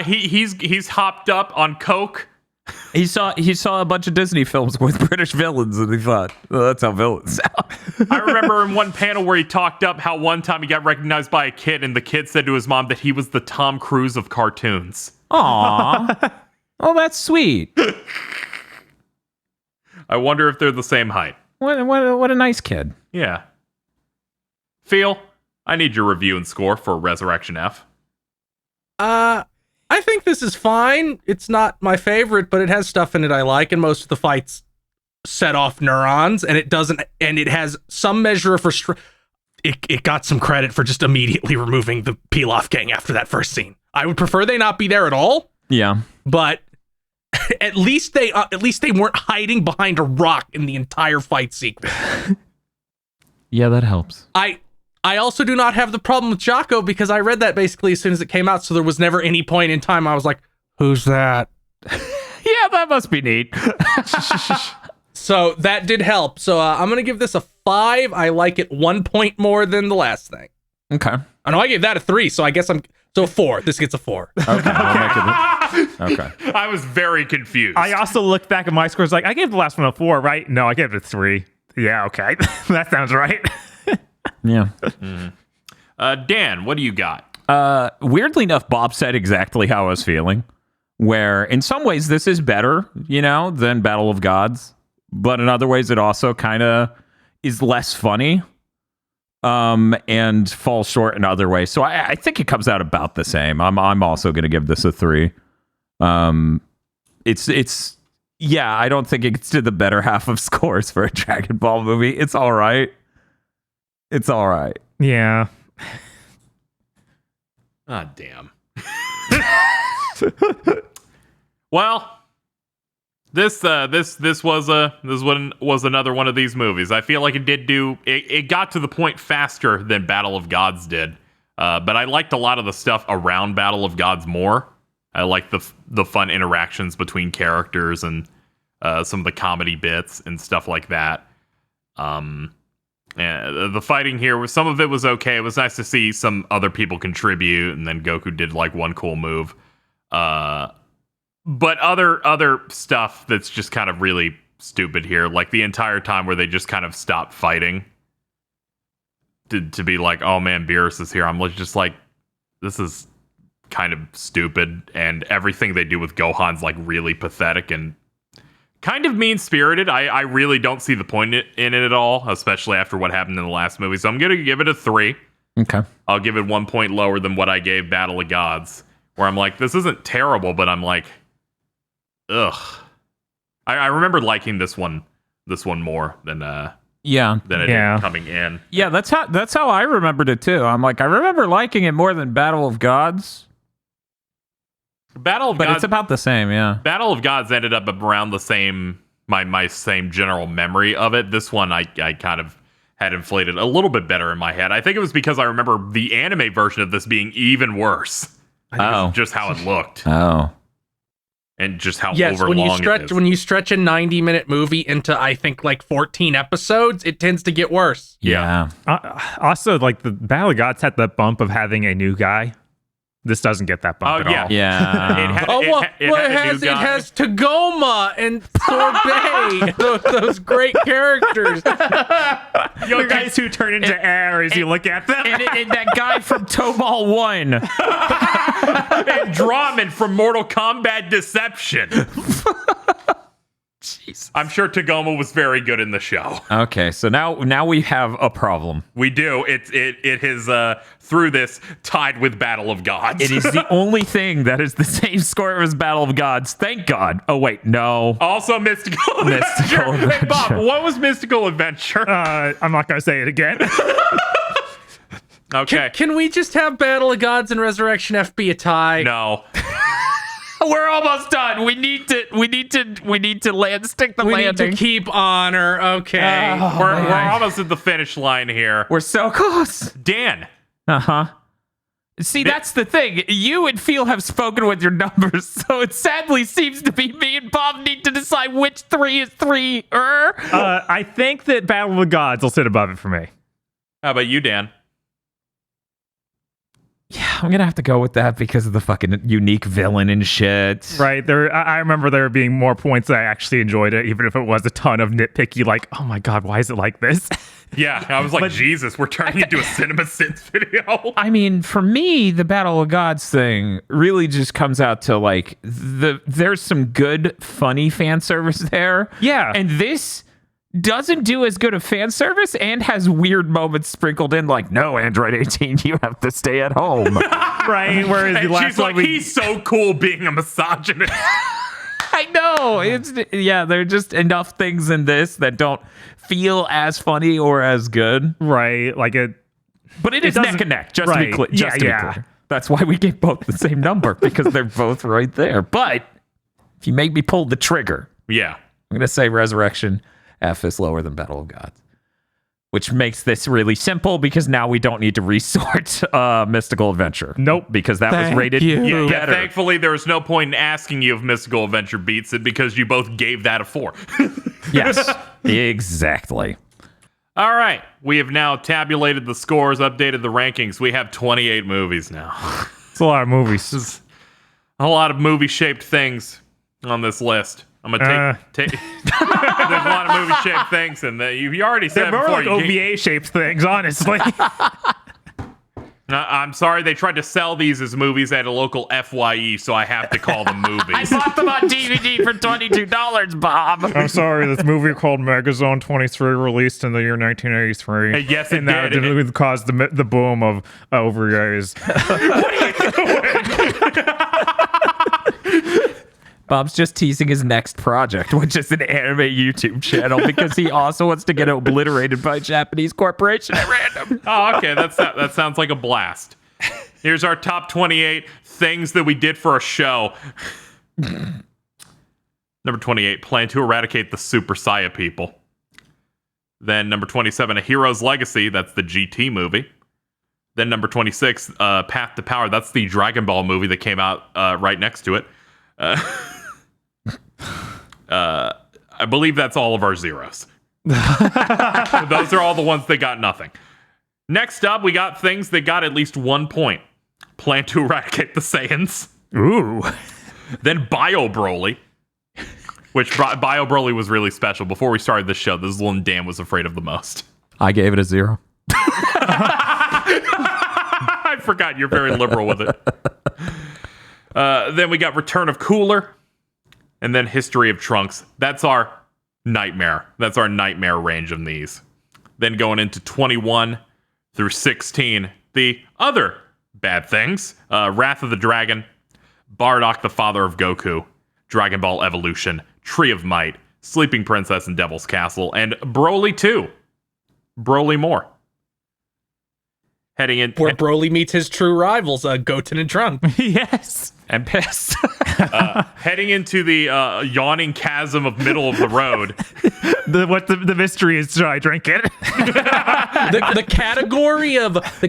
He's hopped up on coke. He saw a bunch of Disney films with British villains, and he thought, well, that's how villains sound. I remember in one panel where he talked up how one time he got recognized by a kid, and the kid said to his mom that he was the Tom Cruise of cartoons. Aww. Oh, that's sweet. I wonder if they're the same height. What a nice kid. Yeah. Phil, I need your review and score for Resurrection F. I think this is fine. It's not my favorite, but it has stuff in it I like, and most of the fights set off neurons, and it doesn't, and it has some measure of it got some credit for just immediately removing the Pilaf gang after that first scene. I would prefer they not be there at all. Yeah. But at least they weren't hiding behind a rock in the entire fight sequence. Yeah, that helps. I also do not have the problem with Jocko because I read that basically as soon as it came out, so there was never any point in time I was like, who's that? Yeah, that must be neat. So that did help. So I'm going to give this a 5. I like it 1 point more than the last thing. Okay. I know I gave that a 3, so I guess I'm... So 4. This gets a 4. Okay. Okay. I was very confused. I also looked back at my scores like, I gave the last one a 4, right? No, I gave it a 3. Yeah, okay. That sounds right. Yeah. Dan, what do you got? Weirdly enough, Bob said exactly how I was feeling, where in some ways this is better, than Battle of Gods, but in other ways it also kind of is less funny, and falls short in other ways. So I think it comes out about the same. I'm also going to give this a 3. It's yeah, I don't think it gets to the better half of scores for a Dragon Ball movie. It's all right. It's all right. Yeah. Ah, damn. Well, this was another one of these movies. I feel like it got to the point faster than Battle of Gods did. But I liked a lot of the stuff around Battle of Gods more. I liked the fun interactions between characters and some of the comedy bits and stuff like that. And the fighting here some of it was okay. It was nice to see some other people contribute, and then Goku did like one cool move. But other stuff that's just kind of really stupid here, like the entire time where they just kind of stopped fighting to be like, oh man, Beerus is here. I'm just like, this is kind of stupid, and everything they do with Gohan's like really pathetic and kind of mean-spirited. I really don't see the point in it at all, especially after what happened in the last movie. So I'm going to give it a 3. Okay. I'll give it 1 point lower than what I gave Battle of Gods, where I'm like, this isn't terrible, but I'm like, ugh. I remember liking this one more than it did coming in. Yeah, that's how I remembered it too. I'm like, I remember liking it more than Battle of Gods. But it's about the same, yeah. Battle of Gods ended up around the same, my same general memory of it. This one I kind of had inflated a little bit better in my head. I think it was because I remember the anime version of this being even worse. Just how it looked. Oh. And just how yes, overlong it is. When you stretch a 90-minute movie into, I think, like 14 episodes, it tends to get worse. Yeah. Also, like, the Battle of Gods had the bump of having a new guy. This doesn't get that bump at all. Yeah. It has Tagoma and Sorbet, those great characters. The guys who turn into air as you look at them. And that guy from Tobal 1. And Drawman from Mortal Kombat Deception. Jesus. I'm sure Tagoma was very good in the show. Okay, so now we have a problem. We do. It has through this tied with Battle of Gods. It is the only thing that is the same score as Battle of Gods. Thank God. Oh wait, no. Also Mystical Adventure. Hey Bob, what was Mystical Adventure? I'm not gonna say it again. Okay. Can we just have Battle of Gods and Resurrection F be a tie? No. We're almost done. We need to stick the landing. We need to keep honor. Okay. We're almost at the finish line here. We're so close. Dan. See, that's the thing. You and Phil have spoken with your numbers, so it sadly seems to be me and Bob need to decide which 3 is 3. I think that Battle of the Gods will sit above it for me. How about you, Dan? Yeah, I'm gonna have to go with that because of the fucking unique villain and shit. Right. I remember there being more points that I actually enjoyed it, even if it was a ton of nitpicky, like, oh my God, why is it like this? Yeah, I was like, Jesus, we're turning into a Cinema Sins video. I mean, for me, the Battle of Gods thing really just comes out to like there's some good, funny fan service there. Yeah. And this doesn't do as good a fan service and has weird moments sprinkled in, like, no, Android 18, you have to stay at home. Right, whereas the And last she's one like, he's so cool being a misogynist. I know. There are just enough things in this that don't feel as funny or as good. Right. Like But it is neck and neck, just to be clear. Yeah, Just to be clear. That's why we gave both the same number, because they're both right there. But if you make me pull the trigger, Yeah. I'm going to say Resurrection F is lower than Battle of Gods, which makes this really simple because now we don't need to resort Mystical Adventure. Nope. Because that was rated Yeah, better. thankfully, there was no point in asking you if Mystical Adventure beats it because you both gave that a 4. Yes, exactly. All right. We have now tabulated the scores, updated the rankings. We have 28 movies now. It's a lot of movies. A lot of movie-shaped things on this list. I'm gonna take. There's a lot of movie-shaped things, and you already said They're more before. like you can't- OVA-shaped things, honestly. I'm sorry, they tried to sell these as movies at a local FYE, so I have to call them I movies. bought them on DVD for $22, Bob. I'm sorry, this movie called Megazone 23 released in the year 1983. Yes, it and that did. did caused the boom of OVAs. Bob's just teasing his next project, which is an anime YouTube channel, because he also wants to get obliterated by a Japanese corporation at random. Oh, okay, that sounds like a blast. Here's our top 28 things that we did for a show. Number 28, plan to eradicate the Super Saiyan people. Then number 27, A Hero's Legacy. That's the GT movie. Then number 26, Path to Power. That's the Dragon Ball movie that came out right next to it. I believe that's all of our zeros. Those are all the ones that got nothing. Next up, we got things that got at least 1 point. Plan to eradicate the Saiyans. Ooh. Then Bio Broly, which Bio Broly was really special. Before we started this show, this is the one Dan was afraid of the most. I gave it a 0. I forgot you're very liberal with it. Then we got Return of Cooler, and then History of Trunks. That's our nightmare. That's our nightmare range of these. Then going into 21 through 16, the other bad things. Wrath of the Dragon, Bardock, the father of Goku, Dragon Ball Evolution, Tree of Might, Sleeping Princess and Devil's Castle, and Broly 2. Broly more. Heading in... Where Broly meets his true rivals, Goten and Trunk. Yes. And pissed. Heading into the yawning chasm of middle of the road. The mystery is, should I drink it? the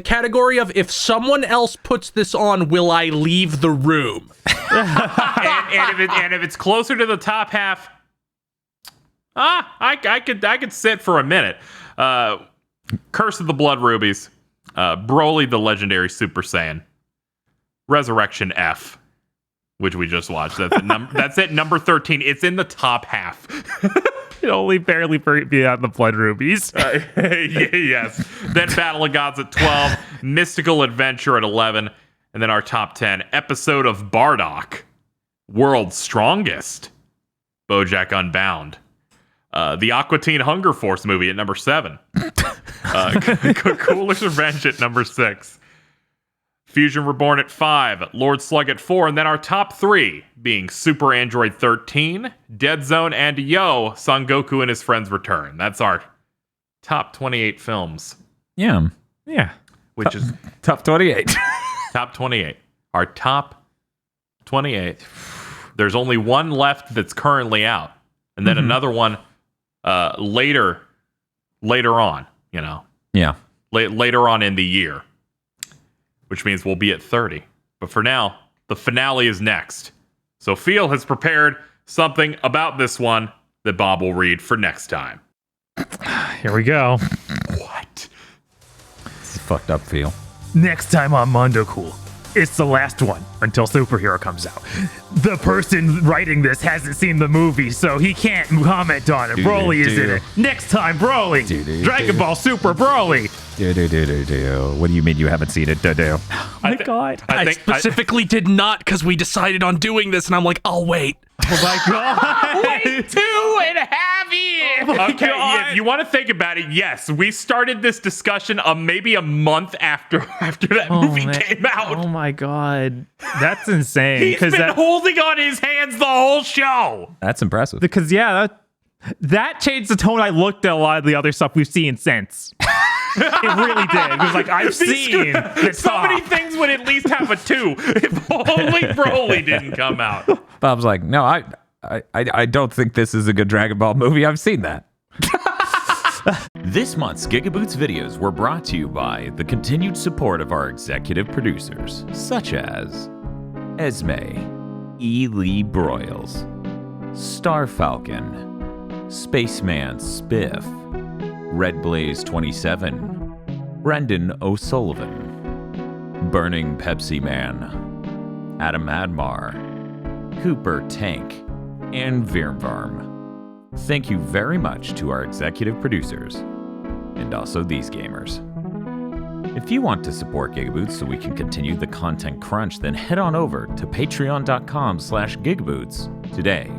category of if someone else puts this on, will I leave the room? and if it's closer to the top half, I could sit for a minute. Curse of the Blood Rubies, Broly the Legendary Super Saiyan, Resurrection F, which we just watched. That's at number 13. It's in the top half. It only barely beat out the Blood Rubies. Yes. Then Battle of Gods at 12, Mystical Adventure at 11, and then our top 10 episode of Bardock, World's Strongest, BoJack Unbound, the Aqua Teen Hunger Force movie at number 7, Cooler's Revenge at number 6, Fusion Reborn at 5, Lord Slug at 4, and then our top 3 being Super Android 13, Dead Zone, and Yo, Son Goku and His Friends Return. That's our top 28 films, Yeah. Yeah. which is Top 28. top 28. Our top 28. There's only one left that's currently out, and then another one later on, Yeah. later on in the year, which means we'll be at 30. But for now, the finale is next. So Phil has prepared something about this one that Bob will read for next time. Here we go. What? This is fucked up feel. Next time on Mondo Cool. It's the last one until Superhero comes out. The person writing this hasn't seen the movie, so he can't comment on it. Broly is in it. Next time, Broly. Dragon Ball Super Broly. What do you mean you haven't seen it? Oh my God. I specifically did not, because we decided on doing this, and I'm like, I'll wait. Oh my God. Wait 2.5 years. Oh Okay, God. yeah, you want to think about it? Yes, we started this discussion maybe a month after that movie man. came out. Oh my god, that's insane. He's been holding on his hands the whole show. That's impressive. Because yeah, that changed the tone I looked at a lot of the other stuff we've seen since. It really did. It was like, I've seen the So top. many things would at least have a 2 if only Broly didn't come out. Bob's like, no, I don't think this is a good Dragon Ball movie. I've seen that. This month's GigaBoots videos were brought to you by the continued support of our executive producers, such as Esme, E. Lee Broyles, Star Falcon, Spaceman Spiff, Red Blaze 27, Brendan O'Sullivan, Burning Pepsi Man, Adam Admar, Cooper Tank, and Virmvarm. Thank you very much to our executive producers, and also these gamers. If you want to support GigaBoots so we can continue the content crunch, then head on over to patreon.com/GigaBoots today.